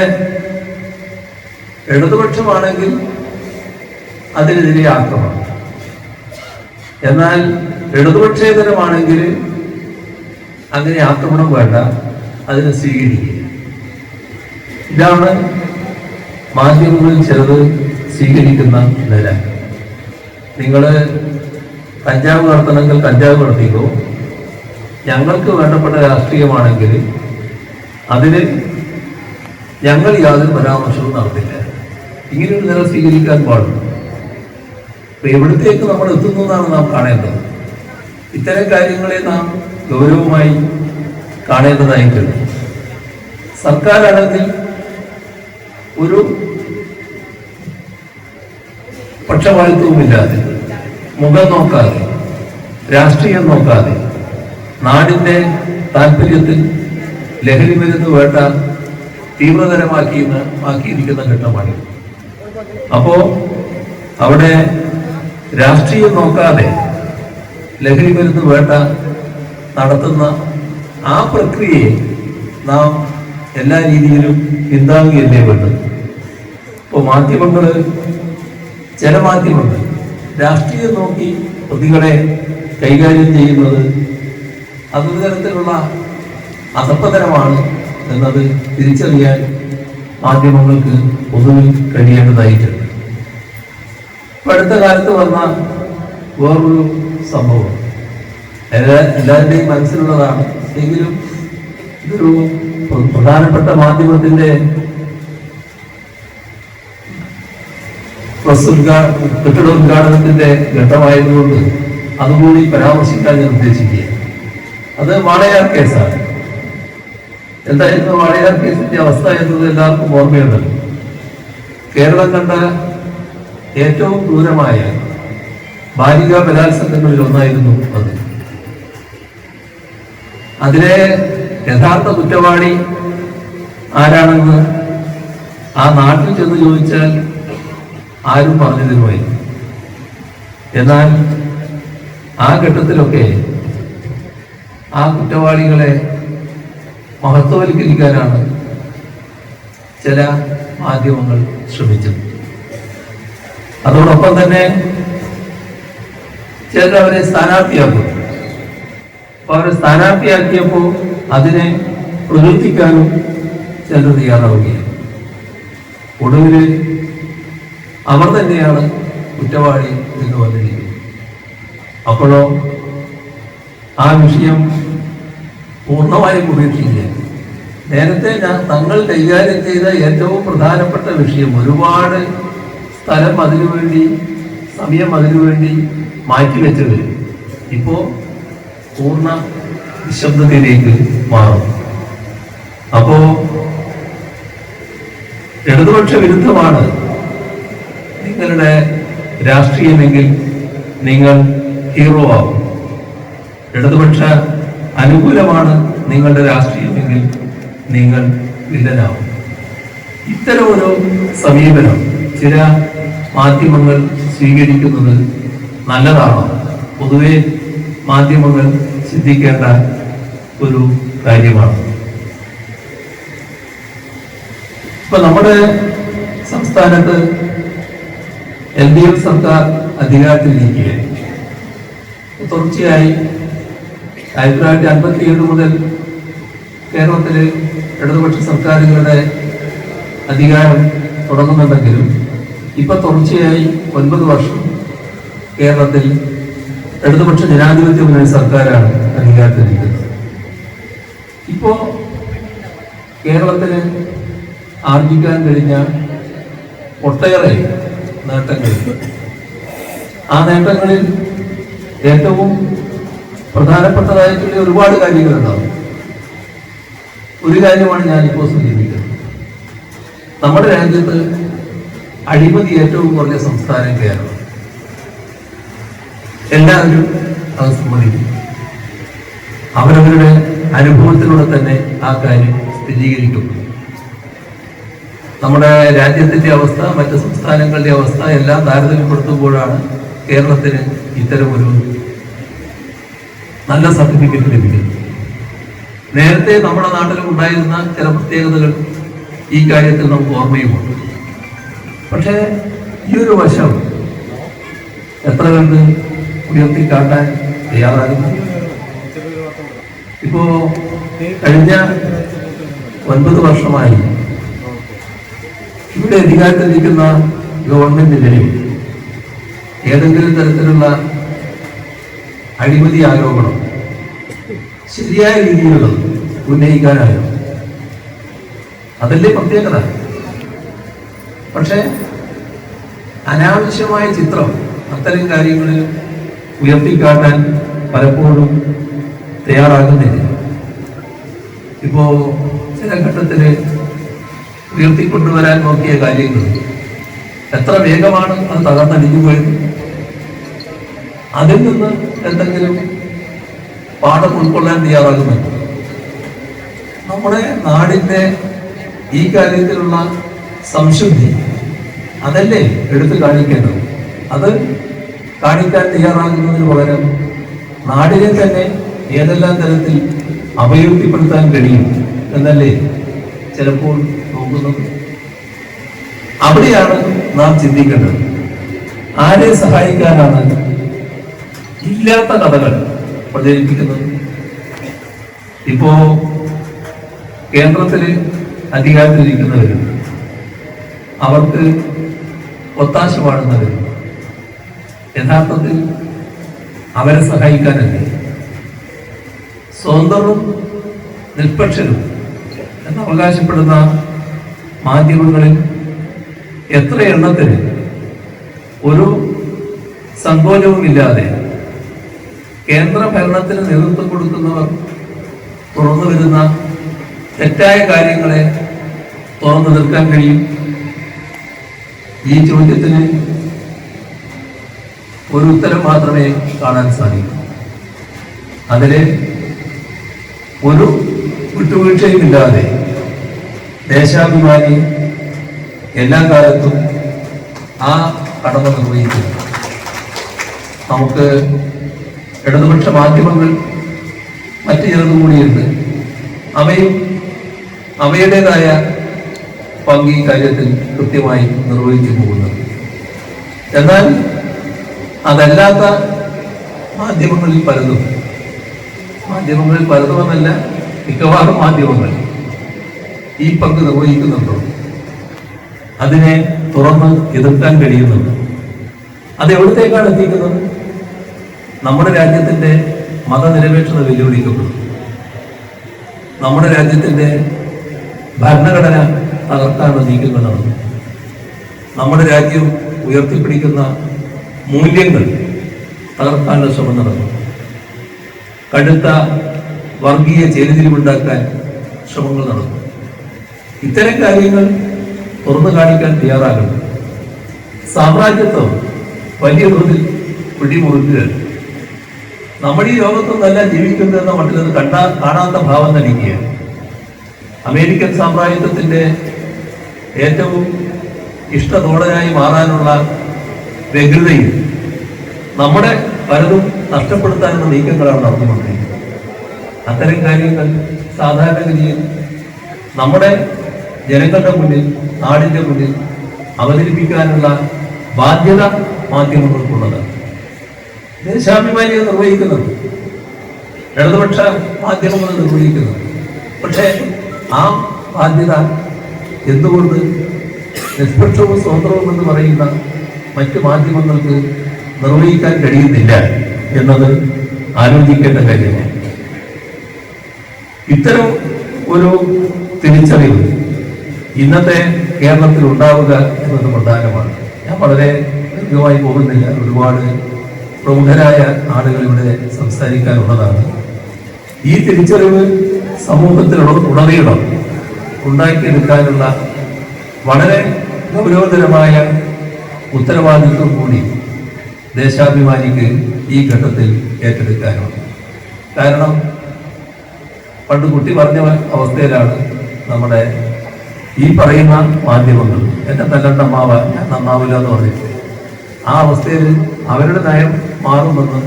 ഇടതുപക്ഷമാണെങ്കിൽ അതിനെതിരെ ആക്രമണം, എന്നാൽ ഇടതുപക്ഷേതരമാണെങ്കിൽ അങ്ങനെ ആക്രമണം വേണ്ട, അതിനെ സ്വീകരിക്കുക. ഇതാണ് മാധ്യമങ്ങളിൽ ചിലത് സ്വീകരിക്കുന്ന നില. നിങ്ങൾ കഞ്ചാവ് നടത്തണമെങ്കിൽ കഞ്ചാവ് നടത്തിക്കോ, ഞങ്ങൾക്ക് വേണ്ടപ്പെട്ട രാഷ്ട്രീയമാണെങ്കിൽ അതിന് ഞങ്ങൾ യാതൊരു പരാമർശവും നടത്തില്ല. ഇങ്ങനെയൊരു നില സ്വീകരിക്കാൻ പാടില്ല. അപ്പൊ എവിടത്തേക്ക് നമ്മൾ എത്തുന്നു എന്നാണ് നാം കാണേണ്ടത്. ഇത്തരം കാര്യങ്ങളെ നാം ഗൗരവമായി കാണേണ്ടതായിട്ടുണ്ട്. സർക്കാരാണെങ്കിൽ ഒരു പക്ഷപാതിത്വവുമില്ലാതെ, മുഖം നോക്കാതെ, രാഷ്ട്രീയം നോക്കാതെ നാടിന്റെ താല്പര്യത്തിൽ ലഹരി മരുന്ന് വേണ്ട തീവ്രതരമാക്കിയിരിക്കുന്ന ഘട്ടമാണ്. അപ്പോ അവിടെ രാഷ്ട്രീയം നോക്കാതെ ലഹരി മരുന്ന് വേട്ട നടത്തുന്ന ആ പ്രക്രിയയെ നാം എല്ലാ രീതിയിലും പിന്താങ്ങുകയല്ലേ വേണ്ടത്. ഇപ്പോൾ മാധ്യമങ്ങള്, ചില മാധ്യമങ്ങൾ രാഷ്ട്രീയം നോക്കി പ്രതികളെ കൈകാര്യം ചെയ്യുന്നത് അതൊരു തരത്തിലുള്ള അധപ്പതനമാണ് എന്നത് തിരിച്ചറിയാൻ മാധ്യമങ്ങൾക്ക് പൊതുവിൽ കഴിയേണ്ടതായിട്ടുണ്ട്. ഇപ്പൊ അടുത്ത കാലത്ത് വന്ന വേറൊരു സംഭവം എല്ലാവരുടെയും മനസ്സിലുള്ളതാണ്, എങ്കിലും ഇതൊരു പ്രധാനപ്പെട്ട മാധ്യമത്തിന്റെ കെട്ടിട ഉദ്ഘാടനത്തിന്റെ ഘട്ടമായതുകൊണ്ട് അതുകൂടി പരാമർശിക്കാൻ ഞാൻ ഉദ്ദേശിക്കുകയാണ്. അത് വാളയാർ കേസാണ്. എന്തായിരുന്നു വാളയാർ കേസിന്റെ അവസ്ഥ എന്നത് എല്ലാവർക്കും ഓർമ്മയുണ്ടല്ലോ. കേരളം കണ്ട ഏറ്റവും ക്രൂരമായ ബാലികാ ബലാത്സംഗങ്ങളിൽ ഒന്നായിരുന്നു അത്. അതിലെ യഥാർത്ഥ കുറ്റവാളി ആരാണെന്ന് ആ നാട്ടിൽ ചെന്ന് ചോദിച്ചാൽ ആരും പറഞ്ഞു തരുമായിരുന്നു. എന്നാൽ ആ ഘട്ടത്തിലൊക്കെ ആ കുറ്റവാളികളെ മഹത്വവൽക്കരിക്കാനാണ് ചില മാധ്യമങ്ങൾ ശ്രമിച്ചത്. അതോടൊപ്പം തന്നെ ചിലരവരെ സ്ഥാനാർത്ഥിയാക്കും. അപ്പൊ അവരെ സ്ഥാനാർത്ഥിയാക്കിയപ്പോൾ അതിനെ പ്രകീർത്തിക്കാനും ചിലർ തയ്യാറാവുകയാണ്. ഒടുവില് അവർ തന്നെയാണ് കുറ്റവാളി എന്ന് വന്നിരിക്കുന്നത്. അപ്പോഴോ ആ വിഷയം പൂർണ്ണമായും ഉപേക്ഷിക്കുക. നേരത്തെ തങ്ങൾ കൈകാര്യം ചെയ്ത ഏറ്റവും പ്രധാനപ്പെട്ട വിഷയം, ഒരുപാട് സ്ഥലം അതിനുവേണ്ടി, സമയം അതിനുവേണ്ടി മാറ്റിവെച്ചത് ഇപ്പോ പൂർണ്ണ നിശബ്ദതയിലേക്ക് മാറും. അപ്പോ ഇടതുപക്ഷ വിരുദ്ധമാണ് നിങ്ങളുടെ രാഷ്ട്രീയമെങ്കിൽ നിങ്ങൾ ഹീറോ ആവും. ഇടതുപക്ഷ അനുകൂലമാണ് നിങ്ങളുടെ രാഷ്ട്രീയമെങ്കിൽ നിങ്ങൾ വില്ലനാവും. ഇത്തരം ഒരു സമീപനം ചില മാധ്യമങ്ങൾ സ്വീകരിക്കുന്നത് നല്ലതാണോ? പൊതുവെ മാധ്യമങ്ങൾ ചിന്തിക്കേണ്ട ഒരു കാര്യമാണ്. ഇപ്പൊ നമ്മുടെ സംസ്ഥാനത്ത് LDF സർക്കാർ അധികാരത്തിലിരിക്കുകയാണ്. തുടർച്ചയായി 1957 മുതൽ കേരളത്തില് ഇടതുപക്ഷ സർക്കാരുകളുടെ അധികാരം തുടങ്ങുന്നുണ്ടെങ്കിലും ഇപ്പൊ തുടർച്ചയായി 9 വർഷം കേരളത്തിൽ ഇടതുപക്ഷ ജനാധിപത്യ മുന്നണി സർക്കാരാണ് അധികാരത്തിലിരിക്കുന്നത്. ഇപ്പോ കേരളത്തിന് ആർജിക്കാൻ കഴിഞ്ഞ ഒട്ടേറെ നേട്ടങ്ങൾ, ആ നേട്ടങ്ങളിൽ ഏറ്റവും പ്രധാനപ്പെട്ടതായിട്ടുള്ള ഒരുപാട് കാര്യങ്ങളുണ്ടാവും. ഒരു കാര്യമാണ് ഞാനിപ്പോൾ സൂചിപ്പിക്കുന്നത്. നമ്മുടെ രാജ്യത്ത് അഴിമതി ഏറ്റവും കുറഞ്ഞ സംസ്ഥാനം കേരളം. എല്ലാവരും അത് സമ്മതിക്കും. അവരവരുടെ അനുഭവത്തിലൂടെ തന്നെ ആ കാര്യം സ്ഥിരീകരിക്കുന്നു. നമ്മുടെ രാജ്യത്തിന്റെ അവസ്ഥ മറ്റ് സംസ്ഥാനങ്ങളുടെ അവസ്ഥ എല്ലാം താരതമ്യപ്പെടുത്തുമ്പോഴാണ് കേരളത്തിന് ഇത്തരമൊരു നല്ല സർട്ടിഫിക്കറ്റ് ലഭിക്കുന്നത്. നേരത്തെ നമ്മുടെ നാട്ടിലും ഉണ്ടായിരുന്ന ചില പ്രത്യേകതകൾ ഈ കാര്യത്തിൽ നമുക്ക് ഓർമ്മയുമുണ്ട്. പക്ഷേ ഈ ഒരു വശം എത്ര കണ്ട് ഉയർത്തിക്കാട്ടാൻ തയ്യാറാകുന്നു? ഇപ്പോ കഴിഞ്ഞ 9 വർഷമായി ഇവിടെ അധികാരത്തിലിരിക്കുന്ന ഗവൺമെന്റിന് ഏതെങ്കിലും തരത്തിലുള്ള അഴിമതി ആരോപണം ശരിയായ രീതിയിലുള്ളത് ഉന്നയിക്കാനായോ? അതല്ലേ പ്രത്യേകത. പക്ഷെ അനാവശ്യമായ ചിത്രം അത്തരം കാര്യങ്ങളിൽ ഉയർത്തിക്കാട്ടാൻ പലപ്പോഴും തയ്യാറാകുന്നില്ല. ഇപ്പോ ചില ഘട്ടത്തില് ഉയർത്തിക്കൊണ്ടുവരാൻ നോക്കിയ കാര്യങ്ങൾ എത്ര വേഗമാണ് അത് തകർന്നടിഞ്ഞു പോയത്. അതിൽ നിന്ന് എന്തെങ്കിലും പാഠം ഉൾക്കൊള്ളാൻ തയ്യാറാകുന്നുണ്ട്. നമ്മുടെ നാടിന്റെ ഈ കാര്യത്തിലുള്ള സംശുദ്ധി അതല്ലേ എടുത്തു കാണിക്കേണ്ടത്. അത് കാണിക്കാൻ തയ്യാറാകുന്നതിന് പകരം നാടിനെ തന്നെ ഏതെല്ലാം തരത്തിൽ അപകീർത്തിപ്പെടുത്താൻ കഴിയും എന്നല്ലേ ചിലപ്പോൾ നോക്കുന്നത്. അവിടെയാണ് നാം ചിന്തിക്കേണ്ടത്. ആരെ സഹായിക്കാനാണ് ഇല്ലാത്ത കഥകൾ പ്രചരിപ്പിക്കുന്നത്? ഇപ്പോ കേന്ദ്രത്തിൽ അധികാരത്തിലിരിക്കുന്നവരുണ്ട്, അവർക്ക് ഒത്താശ പാടുന്നവരുണ്ട്. യഥാർത്ഥത്തിൽ അവരെ സഹായിക്കാനല്ലേ? സ്വതന്ത്രവും നിഷ്പക്ഷരും എന്ന് അവകാശപ്പെടുന്ന മാധ്യമങ്ങളിൽ എത്ര എണ്ണത്തിന് ഒരു സങ്കോചവുമില്ലാതെ കേന്ദ്ര ഭരണത്തിന് നേതൃത്വം കൊടുക്കുന്നവർ തുറന്നു വരുന്ന തെറ്റായ കാര്യങ്ങളെ തുറന്നു നിൽക്കാൻ കഴിയും? ഈ ചോദ്യത്തിന് ഒരു ഉത്തരം മാത്രമേ കാണാൻ സാധിക്കൂ. അതിലെ ഒരു വിട്ടുവീഴ്ചയുമില്ലാതെ ദേശാഭിമാനി എല്ലാ കാലത്തും ആ കടമ നിർവഹിക്കുന്നു. നമുക്ക് ഇടതുപക്ഷ മാധ്യമങ്ങൾ മറ്റു ചിലതും കൂടിയുണ്ട്. അവയും അവയുടേതായ പങ്ക് ഈ കാര്യത്തിൽ കൃത്യമായി നിർവഹിച്ചു പോകുന്നത്. എന്നാൽ അതല്ലാത്ത മാധ്യമങ്ങളിൽ പലതുമെന്നല്ല, മിക്കവാറും മാധ്യമങ്ങൾ ഈ പങ്ക് നിർവഹിക്കുന്നുണ്ടോ? അതിനെ തുറന്ന് എതിർക്കാൻ കഴിയുന്നുണ്ട്. അത് എവിടത്തേക്കാണ് എത്തിക്കുന്നത്? നമ്മുടെ രാജ്യത്തിന്റെ മതനിരപേക്ഷത വെല്ലുവിളിക്കപ്പെടും. നമ്മുടെ രാജ്യത്തിന്റെ ഭരണഘടന തകർക്കാനുള്ള നീക്കങ്ങൾ നടന്നു. നമ്മുടെ രാജ്യം ഉയർത്തിപ്പിടിക്കുന്ന മൂല്യങ്ങൾ തകർക്കാനുള്ള ശ്രമം നടന്നു. കടുത്ത വർഗീയ ചേരിതിരിവുണ്ടാക്കാൻ ശ്രമങ്ങൾ നടന്നു. ഇത്തരം കാര്യങ്ങൾ തുറന്നു കാണിക്കാൻ തയ്യാറാകുന്നു. സാമ്രാജ്യത്വം വലിയ തോതിൽ പിടിമുറുക്കുകയാണ്. നമ്മൾ ഈ ലോകത്തൊന്നല്ല ജീവിക്കുന്നതെന്ന മട്ടിലത് കാണാത്ത ഭാവം നടിക്കുകയാണ്. അമേരിക്കൻ സാമ്രാജ്യത്വത്തിന്റെ ഏറ്റവും ഇഷ്ടതോടനായി മാറാനുള്ള വ്യഗ്രതയിൽ നമ്മുടെ പലതും നഷ്ടപ്പെടുത്താനുള്ള നീക്കങ്ങളാണ് നടന്നുകൊണ്ടിരിക്കുന്നത്. അത്തരം കാര്യങ്ങൾ സാധാരണഗതിയിൽ നമ്മുടെ ജനങ്ങളുടെ മുന്നിൽ, നാടിന്റെ മുന്നിൽ അവതരിപ്പിക്കാനുള്ള ബാധ്യത മാധ്യമങ്ങൾക്കുള്ളതാണ്. ദേശാഭിമാനികൾ നിർവഹിക്കുന്നത്, ഇടതുപക്ഷ മാധ്യമങ്ങൾ നിർവഹിക്കുന്നത്. പക്ഷേ ആ ബാധ്യത എന്തുകൊണ്ട് നിഷ്പക്ഷവും സ്വതന്ത്രവും എന്ന് പറയുന്ന മറ്റ് മാധ്യമങ്ങൾക്ക് നിർവഹിക്കാൻ കഴിയുന്നില്ല എന്നത് ആലോചിക്കേണ്ട കാര്യമാണ്. ഇത്തരം ഒരു തിരിച്ചറിവ് ഇന്നത്തെ കേരളത്തിൽ ഉണ്ടാവുക എന്നത് പ്രധാനമാണ്. ഞാൻ വളരെ ദീർഘമായി പോകുന്നില്ല. ഒരുപാട് പ്രമുഖരായ ആളുകൾ ഇവിടെ സംസാരിക്കാനുള്ളതാണ്. ഈ തിരിച്ചറിവ് സമൂഹത്തിലുടനീളം ഉണ്ടാക്കിയെടുക്കാനുള്ള വളരെ ഗൗരവതരമായ ഉത്തരവാദിത്വം കൂടി ദേശാഭിമാനിക്ക് ഈ ഘട്ടത്തിൽ ഏറ്റെടുക്കാനുണ്ട്. കാരണം പണ്ട് കുട്ടി പറഞ്ഞ അവസ്ഥയിലാണ് നമ്മുടെ ഈ പറയുന്ന മാധ്യമങ്ങൾ. എന്നെ നല്ലണ്ണമാവ, ഞാൻ നന്നാവില്ല എന്ന് പറഞ്ഞിട്ട് ആ അവസ്ഥയിൽ അവരുടെ നയം മാറുമെന്ന്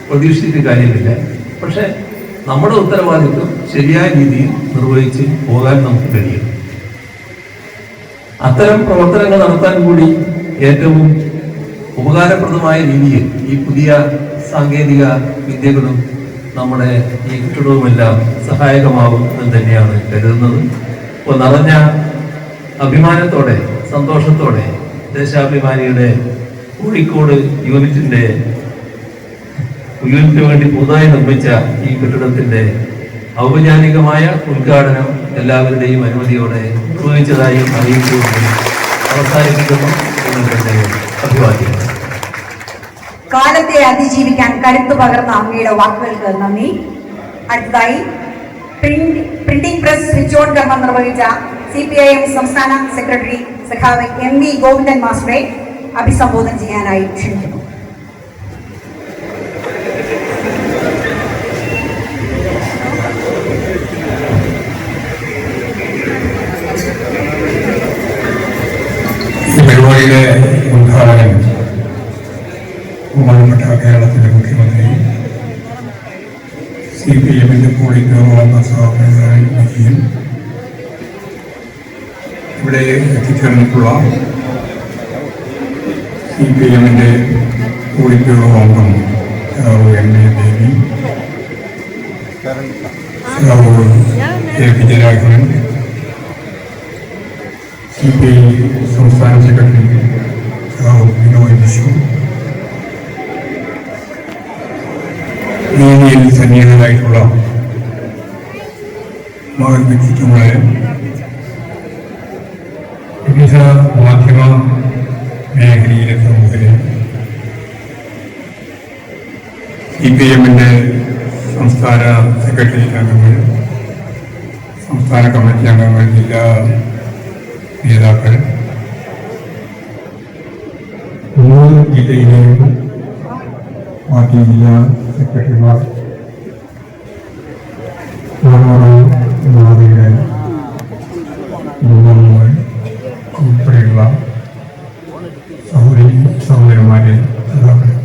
പ്രതീക്ഷിച്ചിട്ട് കാര്യമില്ല. പക്ഷെ നമ്മുടെ ഉത്തരവാദിത്വം ശരിയായ രീതിയിൽ നിർവഹിച്ച് പോകാൻ നമുക്ക് കഴിയും. അത്തരം പ്രവർത്തനങ്ങൾ നടത്താൻ കൂടി ഏറ്റവും ഉപകാരപ്രദമായ രീതിയിൽ ഈ പുതിയ സാങ്കേതിക വിദ്യകളും നമ്മുടെ ഈ കെട്ടിടവുമെല്ലാം സഹായകമാകും എന്ന് തന്നെയാണ് കരുതുന്നത്. ഇപ്പോൾ നിറഞ്ഞ അഭിമാനത്തോടെ, സന്തോഷത്തോടെ ദേശാഭിമാനിയുടെ കോഴിക്കോട് യൂണിറ്റിന് വേണ്ടി പുതുതായി നിർമ്മിച്ച ഈ കെട്ടിടത്തിന്റെ ഔപചാരികമായ ഉദ്ഘാടനം എല്ലാവരുടെയും അനുമതിയോടെ നിർവഹിച്ചതായും അറിയിച്ചുകൊണ്ട് അവസാനിപ്പിക്കുന്നു. അഭിവാദ്യം. കാലത്തെ അതിജീവിക്കാൻ കരുത്തു പകർന്ന അങ്ങയുടെ വാക്കുകൾക്ക് നന്ദി. അടുത്തതായി പ്രിന്റിംഗ് പ്രസ് സ്വിച്ച് ഓൺ കർമ്മം നിർവഹിച്ച CPIM സംസ്ഥാന സെക്രട്ടറി സഖാവ് MV ഗോവിന്ദൻ മാസ്റ്ററെ അഭിസംബോധന ചെയ്യാനായി ക്ഷണിക്കുന്നു. പരിപാടിയുടെ ഉദ്ഘാടനം കോടിക്കോളം സഹോദരൻ ഇവിടെ എത്തിച്ചേർന്നിട്ടുള്ള CPM-ന്റെ കോടിക്കോളം അംഗം MA ദേവി, KP ജയരാഘവൻ, CPI സംസ്ഥാന സെക്രട്ടറി വിനോയ് വിശ്വ, വേദിയിൽ സന്നിഹിതരായിട്ടുള്ള മകൻ വ്യക്തിത്വങ്ങളെ, വിവിധ മാധ്യമ മേഖലയിലെ പ്രമുഖരെ, CPM-ന്റെ സംസ്ഥാന സെക്രട്ടേറിയറ്റ് അംഗങ്ങൾ, സംസ്ഥാന കമ്മിറ്റി അംഗങ്ങൾ, ജില്ലാ നേതാക്കൾ, മൂന്ന് ജില്ലയിലെയും പാർട്ടി ജില്ലാ സെക്രട്ടറിമാർ, ഓരോരോ മാതൃകയുടെ കുടുംബങ്ങൾ ഉൾപ്പെടെയുള്ള സഹോദരന്മാരെ സഹാക്കളെ,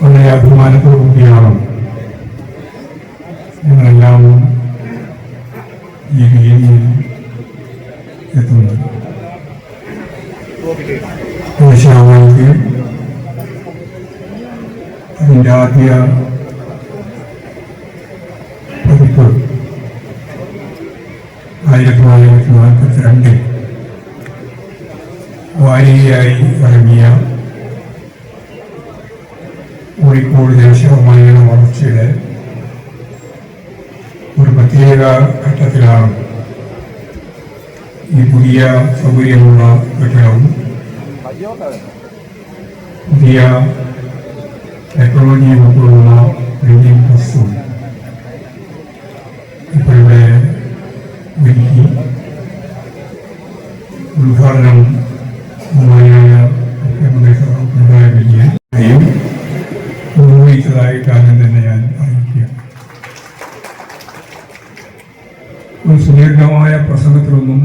വളരെ അഭിമാനത്തോടു കൂടിയാണ് ഞങ്ങളെല്ലാം ഈ വേദിയിൽ എത്തുന്നത്. ദേശീയവാദിക്ക് അതിൻ്റെ ആദ്യ പതിപ്പ് 1942 വാരികയായി ഇറങ്ങിയ കോഴിക്കോട് ദേശീയവാദിയുടെ വളർച്ചയുടെ ഒരു പ്രത്യേക ഘട്ടത്തിലാണ് ഈ പുതിയ സൗകര്യമുള്ള കെട്ടിടവും പുതിയ ടെക്നോളജി ഉൾക്കൊള്ളുന്ന പ്രിന്റിംഗ് പ്രസ്സും ഇപ്പോഴിവിടെ ഒരുക്കി ഉദ്ഘാടനം ബഹുമാനിയായ മുഖ്യമന്ത്രി പിണറായി വിജയൻ നിർവഹിച്ചതായിട്ട് ആദ്യം തന്നെ ഞാൻ അറിയിക്കുക. ഒരു സുദീർഘമായ പ്രസംഗത്തിലൊന്നും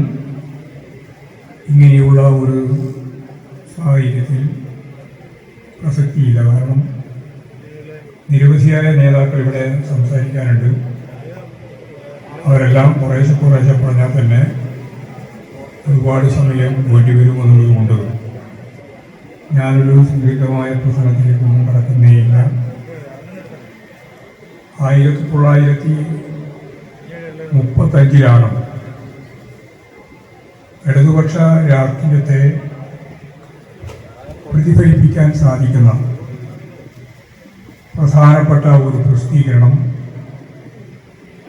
ഇങ്ങനെയുള്ള ഒരു സാഹചര്യത്തിൽ പ്രസക്തിയില്ല. കാരണം നിരവധിയായ നേതാക്കൾ ഇവിടെ സംസാരിക്കാനുണ്ട്. അവരെല്ലാം കുറേശ്ശെ പറഞ്ഞാൽ തന്നെ ഒരുപാട് സമയം വേണ്ടിവരുമെന്നുള്ളതുകൊണ്ട് ഞാനൊരു സുദീർഘമായ പ്രസംഗത്തിലേക്കൊന്നും കടക്കുന്നേയില്ല. 1935 ഇടതുപക്ഷ രാഷ്ട്രീയത്തെ പ്രതിഫലിപ്പിക്കാൻ സാധിക്കുന്ന പ്രധാനപ്പെട്ട ഒരു പ്രസിദ്ധീകരണം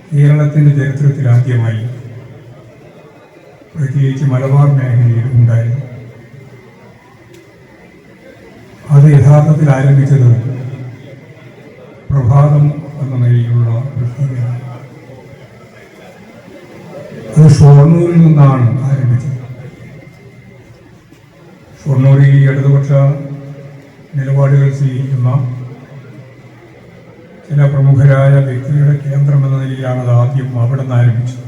കേരളത്തിൻ്റെ ചരിത്രത്തിൽ ആദ്യമായി പ്രത്യേകിച്ച് മലബാർ മേഖലയിൽ ഉണ്ടായിരുന്നു. അത് യഥാർത്ഥത്തിൽ ആരംഭിച്ചത് പ്രഭാതം എന്ന നിലയിലുള്ള പ്രസിദ്ധീകരണം. അത് ഷൊർണൂരിൽ നിന്നാണ് ആരംഭിച്ചത്. ഷൊർണൂരിൽ ഇടതുപക്ഷ നിലപാടുകൾ സ്വീകരിക്കുന്ന ചില പ്രമുഖരായ വ്യക്തികളുടെ കേന്ദ്രം എന്ന നിലയിലാണ് അത് ആദ്യം അവിടെ നിന്ന് ആരംഭിച്ചത്.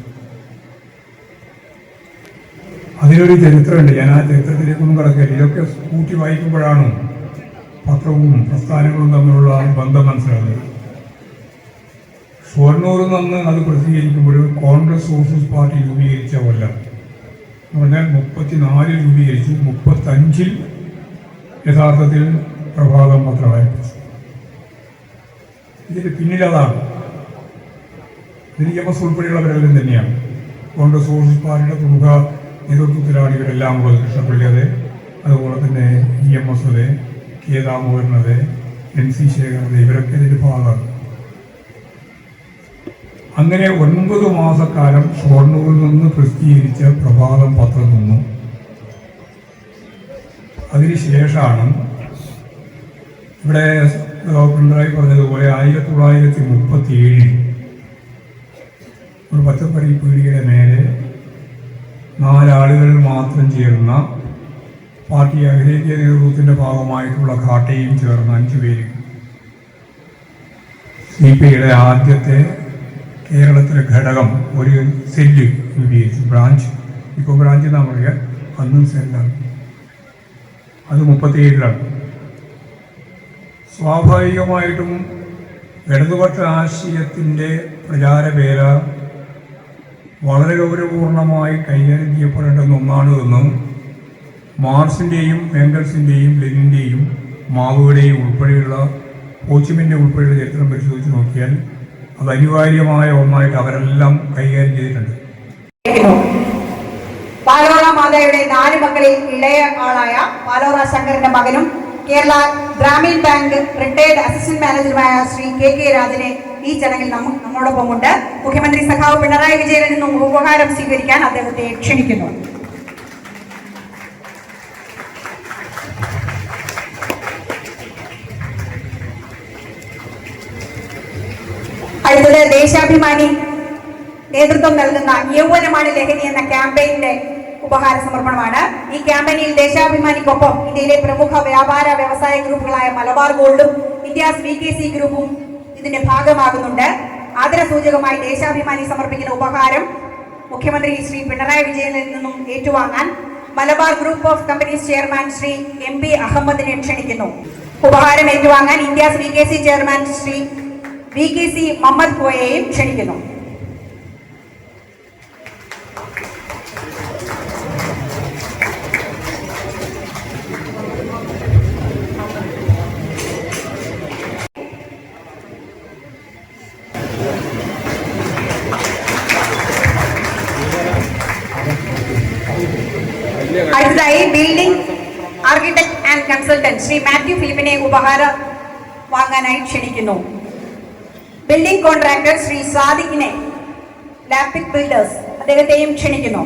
അതിനൊരു ചരിത്രമുണ്ട്. ഞാൻ ആ ചരിത്രത്തിലേക്കൊന്നും കടക്കില്ല. ഇതൊക്കെ കൂട്ടി വായിക്കുമ്പോഴാണ് പത്രവും പ്രസ്ഥാനങ്ങളും തമ്മിലുള്ള ബന്ധം മനസ്സിലാകുന്നത്. ഷൊർണൂരിൽ നിന്ന് അത് പ്രസിദ്ധീകരിക്കുമ്പോൾ കോൺഗ്രസ് സോഷ്യലിസ്റ്റ് പാർട്ടി രൂപീകരിച്ച കൊല്ലം എന്ന് പറഞ്ഞാൽ 34 രൂപീകരിച്ചു. 35 യഥാർത്ഥത്തിൽ പ്രഭാതം പത്രം ആരംഭിച്ചു. ഇതിന് പിന്നിലതാണ്. ഇതിന് EMS ഉൾപ്പെടെയുള്ളവരെല്ലാം തന്നെയാണ്. കോൺഗ്രസ് സോഷ്യലിസ്റ്റ് പാർട്ടിയുടെ പ്രമുഖ നേതൃത്വത്തിലാണ് ഇവരെല്ലാം ഉള്ളത്. കൃഷ്ണപിള്ളി അതെ, അതുപോലെ തന്നെ EMS അതെ, K ദാമോദരൻ അതെ, NC ശേഖരൻ അതെ, ഇവരൊക്കെ ഇതിൻ്റെ ഭാഗമാണ്. അങ്ങനെ 9 മാസക്കാലം ഷൊർണൂരിൽ നിന്ന് പ്രസിദ്ധീകരിച്ച പ്രഭാതം പത്രം നിന്നു. അതിനുശേഷമാണ് ഇവിടെ പിണറായി പറഞ്ഞതുപോലെ 1937 ഒരു പച്ചക്കറി പീടികയുടെ മേലെ 4 ആളുകൾ മാത്രം ചേർന്ന പാർട്ടി അഖിലേന്ത്യാ നേതൃത്വത്തിൻ്റെ ഭാഗമായിട്ടുള്ള ഘാട്ടയും ചേർന്ന 5 പേര് CPI-യുടെ ആദ്യത്തെ കേരളത്തിലെ ഘടകം ഒരു സെല്ല് രൂപീകരിച്ചു. ബ്രാഞ്ച്, ഇപ്പോൾ ബ്രാഞ്ച് എന്നാണ് പറയുക, അന്നും സെല്ലാണ്. അത് 37 സ്വാഭാവികമായിട്ടും ഇടതുപക്ഷ ആശയത്തിൻ്റെ പ്രചാരവേല വളരെ ഗൗരവപൂർണമായി കൈകാര്യം ചെയ്യപ്പെടേണ്ടുന്ന ഒന്നാണ് എന്നും മാർക്സിൻ്റെയും എംഗൽസിൻ്റെയും ലെനിൻ്റെയും മാവോയുടെയും ഉൾപ്പെടെയുള്ള ഹോച്ചിമിൻ്റെ ഉൾപ്പെടെയുള്ള ചരിത്രം പരിശോധിച്ച് നോക്കിയാൽ അത് അനിവാര്യമായ ഒന്നായിട്ട് അവരെല്ലാം കൈകാര്യം ചെയ്തിട്ടുണ്ട്. പാലോറ മാതയുടെ 4 മക്കളിൽ ഇളയ ആളായ പാലോറ ശങ്കരന്റെ മകനും Kerala Grameen bank retired assistant മാനേജറുമായ ശ്രീ KK രാജനെ ഈ ചടങ്ങിൽ നമ്മോടൊപ്പമുണ്ട്. മുഖ്യമന്ത്രി സഖാവ് പിണറായി വിജയനിൽ നിന്നും ഉപഹാരം സ്വീകരിക്കാൻ അദ്ദേഹത്തെ ക്ഷണിക്കുന്നു. അടുത്തത് ദേശാഭിമാനി നേതൃത്വം നൽകുന്ന യൗവനമാണ് ലഹരി എന്ന ക്യാമ്പയിന്റെ ഉപഹാര സമർപ്പണമാണ്. ഈ ക്യാമ്പയിനിൽ ദേശാഭിമാനിക്കൊപ്പം ഇന്ത്യയിലെ പ്രമുഖ വ്യാപാര വ്യവസായ ഗ്രൂപ്പുകളായ മലബാർ ഗോൾഡും ഇന്ത്യാസ് VKC ഗ്രൂപ്പും ഇതിന്റെ ഭാഗമാകുന്നുണ്ട്. ആദരസൂചകമായി ദേശാഭിമാനി സമർപ്പിക്കുന്ന ഉപഹാരം മുഖ്യമന്ത്രി ശ്രീ പിണറായി വിജയനിൽ നിന്നും ഏറ്റുവാങ്ങാൻ Malabar group of companies chairman Shri MP അഹമ്മദിനെ ക്ഷണിക്കുന്നു. ഉപഹാരം ഏറ്റുവാങ്ങാൻ India's VKC chairman Shri VKC Muhammad കോയയെയും ക്ഷണിക്കുന്നു. അടുത്തതായി building architect and consultant Shri Mathew ഫിലിപ്പിനെ ഉപഹാരം വാങ്ങാനായി ക്ഷണിക്കുന്നു. ബിൽഡിംഗ് കോൺട്രാക്ടർ ശ്രീ സാദിഖിനെ ലാപ്പിക് ബിൽഡേഴ്സ് അദ്ദേഹത്തെയും ക്ഷണിക്കുന്നു.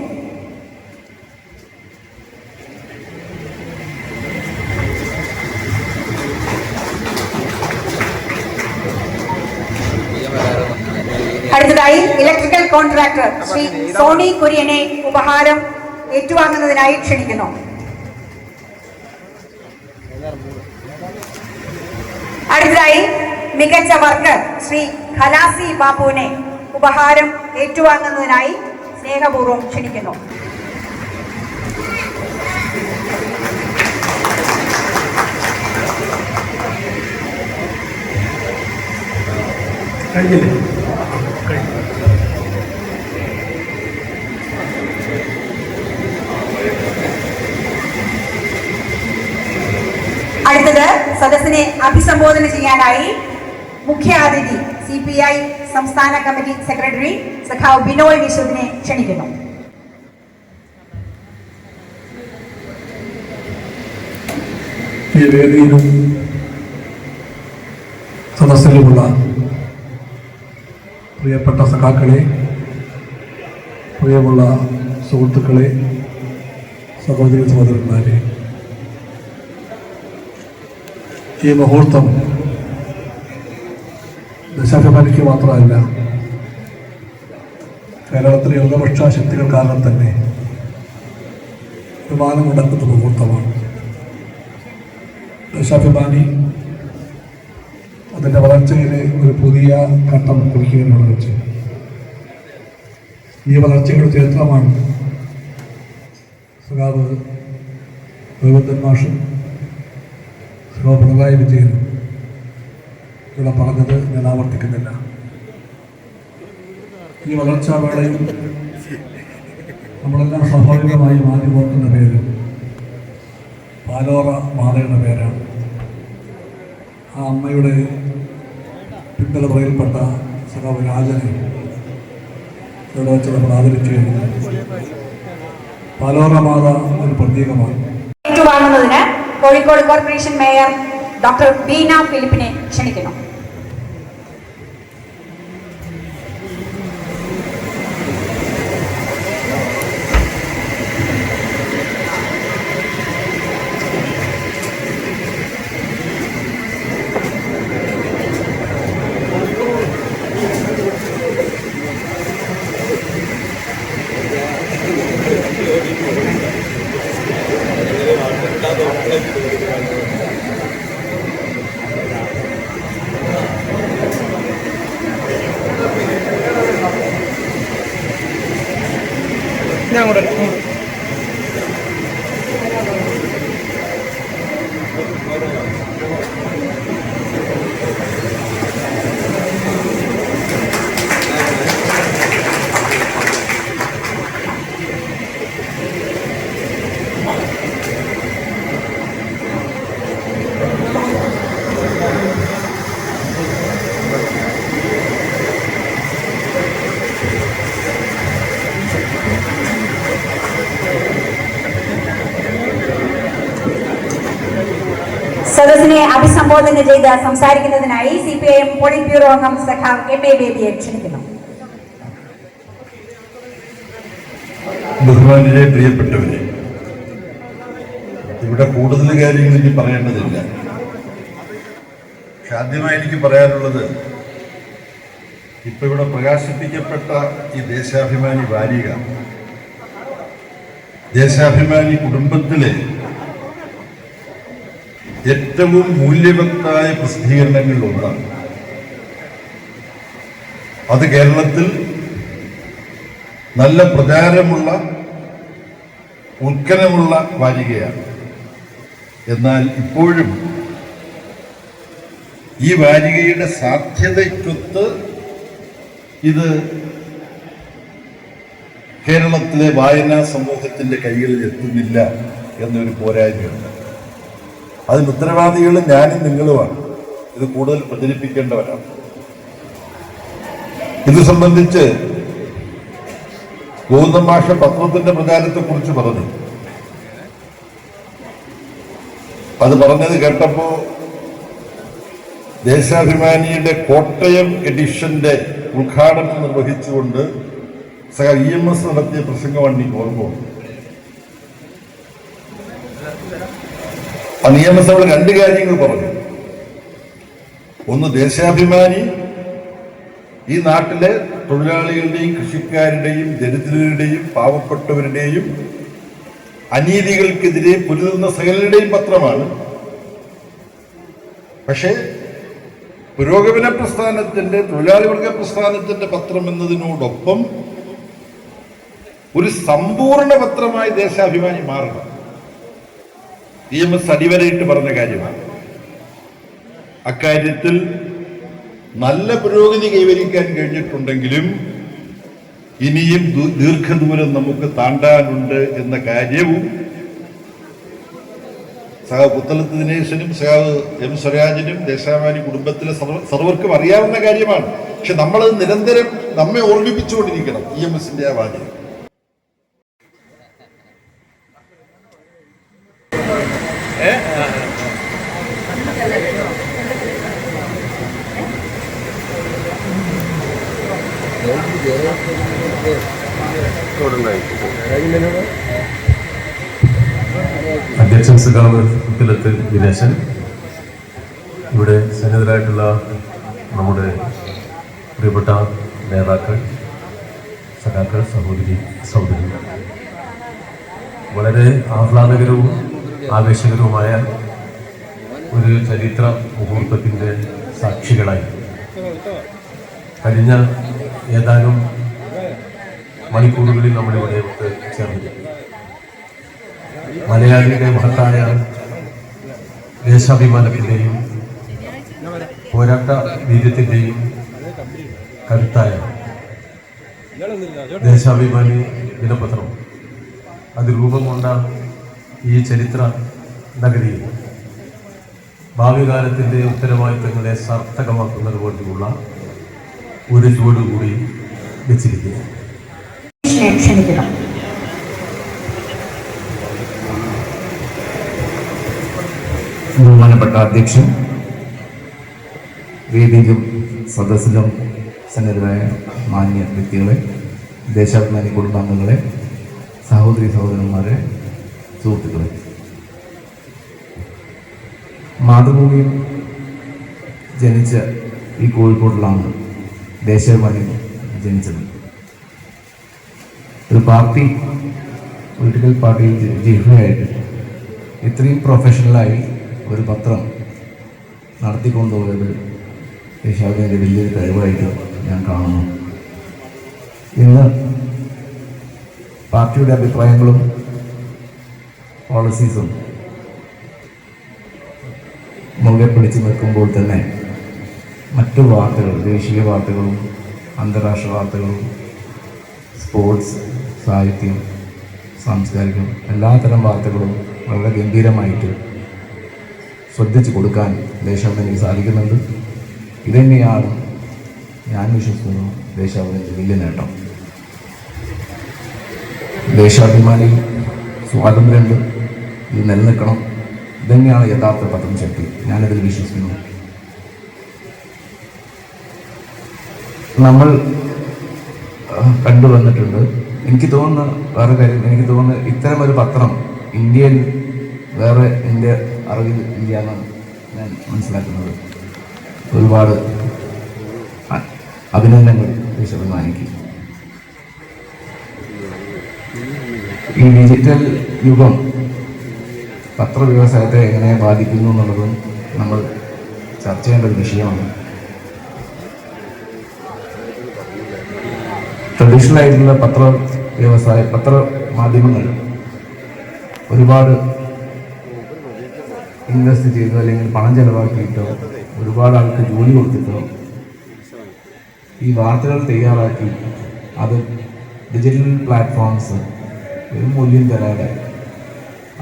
അടുത്തതായി ഇലക്ട്രിക്കൽ കോൺട്രാക്ടർ ശ്രീ സോണി കുര്യനെ ഉപഹാരം ഏറ്റുവാങ്ങുന്നതിനായി ക്ഷണിക്കുന്നു. അടുത്തതായി മികച്ച വർക്കർ ശ്രീ ഖലാസി ബാബുവിനെ ഉപഹാരം ഏറ്റുവാങ്ങുന്നതിനായി സ്നേഹപൂർവ്വം ക്ഷണിക്കുന്നു. അടുത്തത് സദസ്സിനെ അഭിസംബോധന ചെയ്യാനായി മുഖ്യാതിഥി CPI സംസ്ഥാന കമ്മിറ്റി സെക്രട്ടറി സഖാവ് ബിനോയ് വിശ്വത്തിനെ ക്ഷണിക്കുന്നു. ഈ വേദിയിലും സദസ്സിലുമുള്ള പ്രിയപ്പെട്ട സഖാക്കളെ, പ്രിയമുള്ള സുഹൃത്തുക്കളെ, സഹോദരി സഹോദരന്മാരെ, ഈ മുഹൂർത്തം ദേശാഭിമാനിക്ക് മാത്രമല്ല, കേരളത്തിലെ ഇടതുപക്ഷ ശക്തികൾ കാരണം തന്നെ വിമാനമുടക്കുന്ന മുഹൂർത്തമാണ്. ദേശാഭിമാനി അതിൻ്റെ വളർച്ചയിലെ ഒരു പുതിയ ഘട്ടം കുറിക്കുകയാണ് വെച്ച് ഈ വളർച്ചയുടെ ചരിത്രമാണ് സഖാവ് ഗോവിന്ദൻ മാഷും സഖാവ് പിണറായി വിജയനും ഇവിടെ പറഞ്ഞത് ഞാൻ ആവർത്തിക്കുന്നില്ല. ഈ വളർച്ചാ വേളയിൽ നമ്മളെല്ലാം സ്വാഭാവികമായും ആദ്യം ഓർക്കുന്ന പേര് പാലോറ മാതയുടെ പേരാണ്. ആ അമ്മയുടെ പിന്തലമുറയിൽപ്പെട്ട സഖാവ് രാജനെ ഇവിടെ വെച്ച് നമ്മൾ ആദരിച്ചു കഴിഞ്ഞാൽ പാലോറ മാത ഒരു പ്രത്യേകമാണ്. ഏറ്റുവാങ്ങുന്നതിന് Kozhikode corporation mayor doctor Beena ഫിലിപ്പിനെ ക്ഷണിക്കുന്നു. അഭിസംബോധന ചെയ്ത് സംസാരിക്കുന്നതിനായി CPIM പോളിറ്റ് ബ്യൂറോ അംഗം സഖാവ് KP ബേബിയെ ക്ഷണിക്കുന്നു. ബഹുമാനിയെ പ്രിയപ്പെട്ടവരെ, ഇവിടെ കൂടുതൽ കാര്യങ്ങൾ എനിക്ക് പറയേണ്ടതില്ല. ആദ്യമായി എനിക്ക് പറയാനുള്ളത്, ഇപ്പൊ ഇവിടെ പ്രകാശിപ്പിക്കപ്പെട്ട ഈ ദേശാഭിമാനി വാരിക ദേശാഭിമാനി കുടുംബത്തിലെ ഏറ്റവും മൂല്യവത്തായ പ്രസിദ്ധീകരണങ്ങളിൽ ഒന്നാണ്. അത് കേരളത്തിൽ നല്ല പ്രചാരമുള്ള ഉത്കലമുള്ള വാരികയാണ്. എന്നാൽ ഇപ്പോഴും ഈ വാരികയുടെ സാധ്യതയ്ക്കൊത്ത് ഇത് കേരളത്തിലെ വായനാ സമൂഹത്തിന്റെ കൈകളിൽ എത്തുന്നില്ല എന്നൊരു പോരായ്മയുണ്ട്. അതിന് ഉത്തരവാദികൾ ഞാനും നിങ്ങളുമാണ്. ഇത് കൂടുതൽ പ്രചരിപ്പിക്കേണ്ടവരാണ്. ഇത് സംബന്ധിച്ച് ഗോവിന്ദൻ മാഷ പത്രത്തിന്റെ പ്രചാരത്തെക്കുറിച്ച് പറഞ്ഞു. അത് പറഞ്ഞത് കേട്ടപ്പോ ദേശാഭിമാനിയുടെ കോട്ടയം എഡിഷന്റെ ഉദ്ഘാടനം നിർവഹിച്ചുകൊണ്ട് EMS നടത്തിയ പ്രസംഗമാണ് എനിക്ക് ഓർമ്മ. ആ EMS അവിടെ രണ്ട് കാര്യങ്ങൾ പറഞ്ഞു. ഒന്ന്, ദേശാഭിമാനി ഈ നാട്ടിലെ തൊഴിലാളികളുടെയും കൃഷിക്കാരുടെയും ദരിദ്രരുടെയും പാവപ്പെട്ടവരുടെയും അനീതികൾക്കെതിരെ പൊരുതുന്ന സകലരുടെയും പത്രമാണ്. പക്ഷേ പുരോഗമന പ്രസ്ഥാനത്തിന്റെ, തൊഴിലാളി വർഗ പ്രസ്ഥാനത്തിന്റെ പത്രം എന്നതിനോടൊപ്പം ഒരു സമ്പൂർണ്ണ പത്രമായി ദേശാഭിമാനി മാറണം. EMS അടിവരയിട്ട് പറഞ്ഞ കാര്യമാണ്. അക്കാര്യത്തിൽ നല്ല പുരോഗതി കൈവരിക്കാൻ കഴിഞ്ഞിട്ടുണ്ടെങ്കിലും ഇനിയും ദീർഘദൂരം നമുക്ക് താണ്ടാനുണ്ട് എന്ന കാര്യവും സഹാവ് പുത്തലത്ത് ദിനേശനും സഹാവ് M സ്വരാജിനും ദേശാഭിമാനി കുടുംബത്തിലെ സർവർക്കും അറിയാവുന്ന കാര്യമാണ്. പക്ഷെ നമ്മളത് നിരന്തരം നമ്മെ ഓർമ്മിപ്പിച്ചുകൊണ്ടിരിക്കണം. EMSന്റെ ആ വാചകം. അധ്യക്ഷൻ സഖാവ് പുത്തലത്ത് ദിനേശൻ, ഇവിടെ സന്നിധരായിട്ടുള്ള നമ്മുടെ പ്രിയപ്പെട്ട നേതാക്കൾ, സഖാക്കൾ, സഹോദരിമാർ, വളരെ ആഹ്ലാദകരവും ആവേശകരവുമായ ഒരു ചരിത്ര മുഹൂർത്തത്തിൻ്റെ സാക്ഷികളായി കഴിഞ്ഞ ഏതാനും മണിക്കൂറുകളിൽ നമ്മളിവിടെ ചേർന്നു. മലയാളിയുടെ മഹത്തായ ദേശാഭിമാനത്തിൻ്റെയും പോരാട്ട വീര്യത്തിൻ്റെയും കരുത്തായ ദേശാഭിമാനി ദിനപത്രം അത് രൂപം കൊണ്ട ഈ ചരിത്ര നഗരിയിൽ ഭാവി കാലത്തിൻ്റെ ഉത്തരവാദിത്തങ്ങളെ സാർത്ഥകമാക്കുന്നത് പോലെയുള്ള ഒരു ചുവടുകൂടി വെച്ചിരിക്കുന്നു. ബഹുമാനപ്പെട്ട അധ്യക്ഷൻ, വേദിയിലും സദസ്സിലും സന്നിധരായ മാന്യ വ്യക്തികളെ, ദേശാഭിമാനി കുടുംബാംഗങ്ങളെ, സഹോദരന്മാരെ, സുഹൃത്തുക്കളെ, മാതൃഭൂമിയിൽ ജനിച്ച ഈ കോഴിക്കോട്ടിലാണ് ദേശാഭിമാനി ജനിച്ചത്. ഒരു പൊളിറ്റിക്കൽ പാർട്ടിയിൽ ജീവനായിട്ട് ഇത്രയും പ്രൊഫഷണലായി ഒരു പത്രം നടത്തിക്കൊണ്ടുപോയത് ദേശാഭിമാനിയുടെ വലിയൊരു കഴിവായിട്ട് ഞാൻ കാണുന്നു. ഇന്ന് പാർട്ടിയുടെ അഭിപ്രായങ്ങളും പോളിസീസും മുറുകെ പിടിച്ചു നിൽക്കുമ്പോൾ തന്നെ മറ്റു വാർത്തകൾ, ദേശീയ വാർത്തകളും അന്താരാഷ്ട്ര വാർത്തകളും സ്പോർട്സ്, സാഹിത്യം, സാംസ്കാരികം, എല്ലാത്തരം വാർത്തകളും വളരെ ഗംഭീരമായിട്ട് ശ്രദ്ധിച്ചു കൊടുക്കാൻ ദേശാഭിമാനിക്ക് സാധിക്കുന്നുണ്ട്. ഇതുതന്നെയാണ് ഞാൻ വിശ്വസിക്കുന്നു ദേശാഭിമാനിയുടെ വലിയ നേട്ടം. ദേശാഭിമാനി സ്വാതന്ത്ര്യമുണ്ട്, ഇത് നിലനിൽക്കണം. ഇതന്നെയാണ് യഥാർത്ഥ പത്രം ശക്തി. ഞാനതിൽ വിശ്വസിക്കുന്നു. നമ്മൾ കണ്ടുവന്നിട്ടുണ്ട്. എനിക്ക് തോന്നുന്നു വേറെ കാര്യം, എനിക്ക് തോന്നുന്നു ഇത്തരമൊരു പത്രം ഇന്ത്യയിൽ വേറെ എൻ്റെ അറിവിൽ ഇല്ല എന്നാണ് ഞാൻ മനസ്സിലാക്കുന്നത്. ഒരുപാട് അഭിനന്ദനങ്ങൾ വിശദമാനിക്കും. ഈ ഡിജിറ്റൽ യുഗം പത്രവ്യവസായത്തെ എങ്ങനെ ബാധിക്കുന്നു എന്നുള്ളതും നമ്മൾ ചർച്ച ചെയ്യേണ്ട ഒരു വിഷയമാണ്. ട്രഡീഷണൽ ആയിട്ടുള്ള പത്രമാധ്യമങ്ങൾ ഒരുപാട് ഇൻവെസ്റ്റ് ചെയ്തോ അല്ലെങ്കിൽ പണം ചെലവാക്കിയിട്ടോ ഒരുപാട് ആൾക്ക് ജോലി കൊടുത്തിട്ടോ ഈ വാർത്തകൾ തയ്യാറാക്കി അത് ഡിജിറ്റൽ പ്ലാറ്റ്ഫോംസ് ഒരു മൂല്യം തരാതെ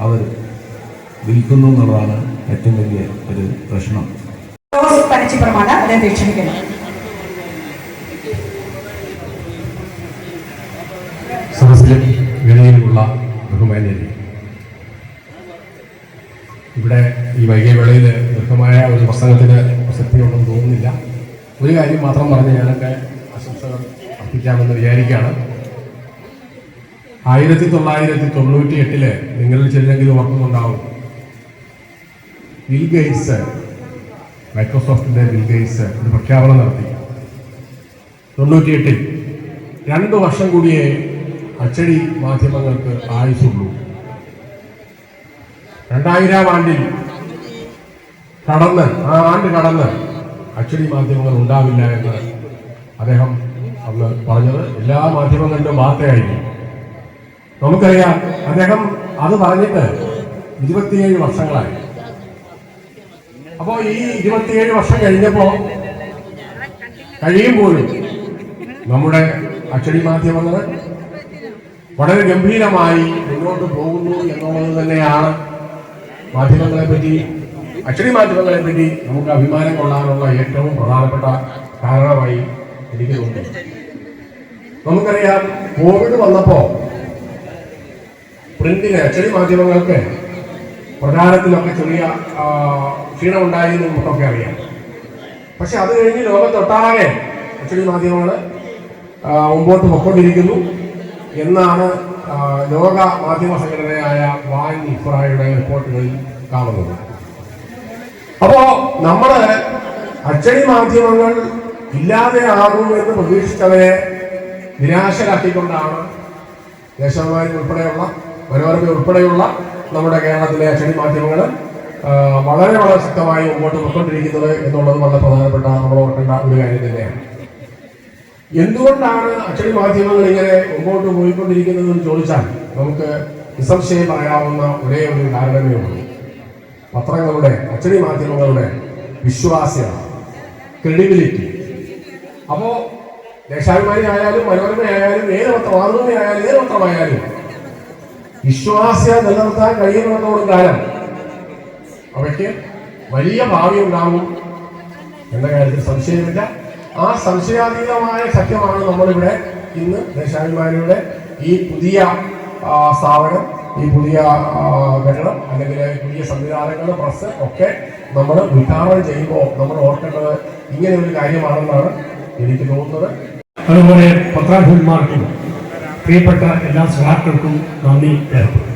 അവർ വിൽക്കുന്നു എന്നുള്ളതാണ് ഏറ്റവും വലിയ ഒരു പ്രശ്നം. പനച്ചിപ്പുറമാണ് അദ്ദേഹത്തെ ക്ഷണിക്കുന്നത്. സദസ്സിലും വേദിയിലുമുള്ള ബഹുമാന്യരെ, ഇവിടെ ഈ വൈകിയ വേളയിൽ ദീർഘമായ ഒരു പ്രസംഗത്തിന് പ്രസക്തിയുണ്ടെന്ന് തോന്നുന്നില്ല. ഒരു കാര്യം മാത്രം പറഞ്ഞ് ഞാനൊക്കെ ആശംസകൾ അർപ്പിക്കാമെന്ന് വിചാരിക്കുകയാണ്. 1998 നിങ്ങളിൽ ചിലരെങ്കിലും ഓർക്കുന്നുണ്ടാവും, ബിൽ ഗേറ്റ്സ്, മൈക്രോസോഫ്റ്റിൻ്റെ ബിൽ ഗേറ്റ്സ് ഒരു പ്രഖ്യാപനം നടത്തി. 98 2 വർഷം കൂടിയേ അച്ചടി മാധ്യമങ്ങൾക്ക് ആയുസുള്ളൂ. 2000 ആണ്ടിൽ കടന്ന് അച്ചടി മാധ്യമങ്ങൾ ഉണ്ടാവില്ല എന്ന് അദ്ദേഹം അന്ന് പറഞ്ഞത് എല്ലാ മാധ്യമങ്ങളിലും വാർത്തയായിരുന്നു. നമുക്കറിയാം, അദ്ദേഹം അത് പറഞ്ഞിട്ട് 27 വർഷങ്ങളായി. അപ്പോൾ ഈ 27 വർഷം കഴിയുമ്പോഴും നമ്മുടെ അച്ചടി മാധ്യമങ്ങൾ വളരെ ഗംഭീരമായി മുന്നോട്ട് പോകുന്നു എന്നുള്ളത് തന്നെയാണ് അച്ചടി മാധ്യമങ്ങളെ പറ്റി നമുക്ക് അഭിമാനം കൊള്ളാനുള്ള ഏറ്റവും പ്രധാനപ്പെട്ട കാരണമായി എനിക്ക് തോന്നുന്നു. നമുക്കറിയാം, കോവിഡ് വന്നപ്പോൾ പ്രിന്റിന്, അച്ചടി മാധ്യമങ്ങൾക്ക് പ്രചാരത്തിലൊക്കെ ചെറിയ ക്ഷീണമുണ്ടായി എന്ന് നമുക്കൊക്കെ അറിയാം. പക്ഷെ അത് കഴിഞ്ഞ് ലോകത്തൊട്ടാകെ അച്ചടി മാധ്യമങ്ങൾ മുമ്പോട്ട് പൊയ്ക്കൊണ്ടിരിക്കുന്നു എന്നാണ് ലോക മാധ്യമ സംഘടനയായ വാൻ ഇഫ്രായുടെ റിപ്പോർട്ടുകളിൽ കാണുന്നത്. അപ്പോൾ നമ്മൾ അച്ചടി മാധ്യമങ്ങൾ ഇല്ലാതെയാകും എന്ന് പ്രതീക്ഷിച്ചവരെ നിരാശരാക്കിക്കൊണ്ടാണ് ദേശാഭിമാനി ഉൾപ്പെടെയുള്ള, മനോരമ ഉൾപ്പെടെയുള്ള നമ്മുടെ കേരളത്തിലെ അച്ചടി മാധ്യമങ്ങൾ വളരെ വളരെ ശക്തമായി മുമ്പോട്ട് പോയിക്കൊണ്ടിരിക്കുന്നത് എന്നുള്ളത് വളരെ പ്രധാനപ്പെട്ട നമ്മൾ ഓർക്കേണ്ട ഒരു കാര്യം തന്നെയാണ്. എന്തുകൊണ്ടാണ് അച്ചടി മാധ്യമങ്ങൾ ഇങ്ങനെ മുമ്പോട്ട് പോയിക്കൊണ്ടിരിക്കുന്നതെന്ന് ചോദിച്ചാൽ നമുക്ക് നിസ്സംശയം പറയാവുന്ന ഒരേ ഒരു കാരണമേ ഉള്ളൂ. അച്ചടി മാധ്യമങ്ങളുടെ വിശ്വാസ്യത, ക്രെഡിബിലിറ്റി. അപ്പോൾ ദേശാഭിമാനി ആയാലും മനോരമ ആയാലും ഏത് പത്രമായാലും വിശ്വാസ്യത നിലനിർത്താൻ കഴിയുന്നിടത്തോളം കാലം അവയ്ക്ക് വലിയ ഭാവി ഉണ്ടാകും എന്ന കാര്യത്തിൽ സംശയമില്ല. ആ സംശയാതീതമായ സത്യമാണ് നമ്മളിവിടെ ഇന്ന് ദേശാഭിമാനിയുടെ ഈ പുതിയ സ്ഥാപനം, ഈ പുതിയ ഘടകം, അല്ലെങ്കിൽ പുതിയ സംവിധാനങ്ങൾ, പ്രസ് ഒക്കെ നമ്മൾ ഉദ്ഘാടനം ചെയ്യുമ്പോൾ നമ്മൾ ഓർക്കേണ്ടത് ഇങ്ങനെ ഒരു കാര്യമാണെന്നാണ് എനിക്ക് തോന്നുന്നത്. അതുപോലെ പത്രാധിപന്മാർക്കും പ്രിയപ്പെട്ട എല്ലാ സഹാക്കൾക്കും നന്ദി രേഖപ്പെടുത്തുന്നു.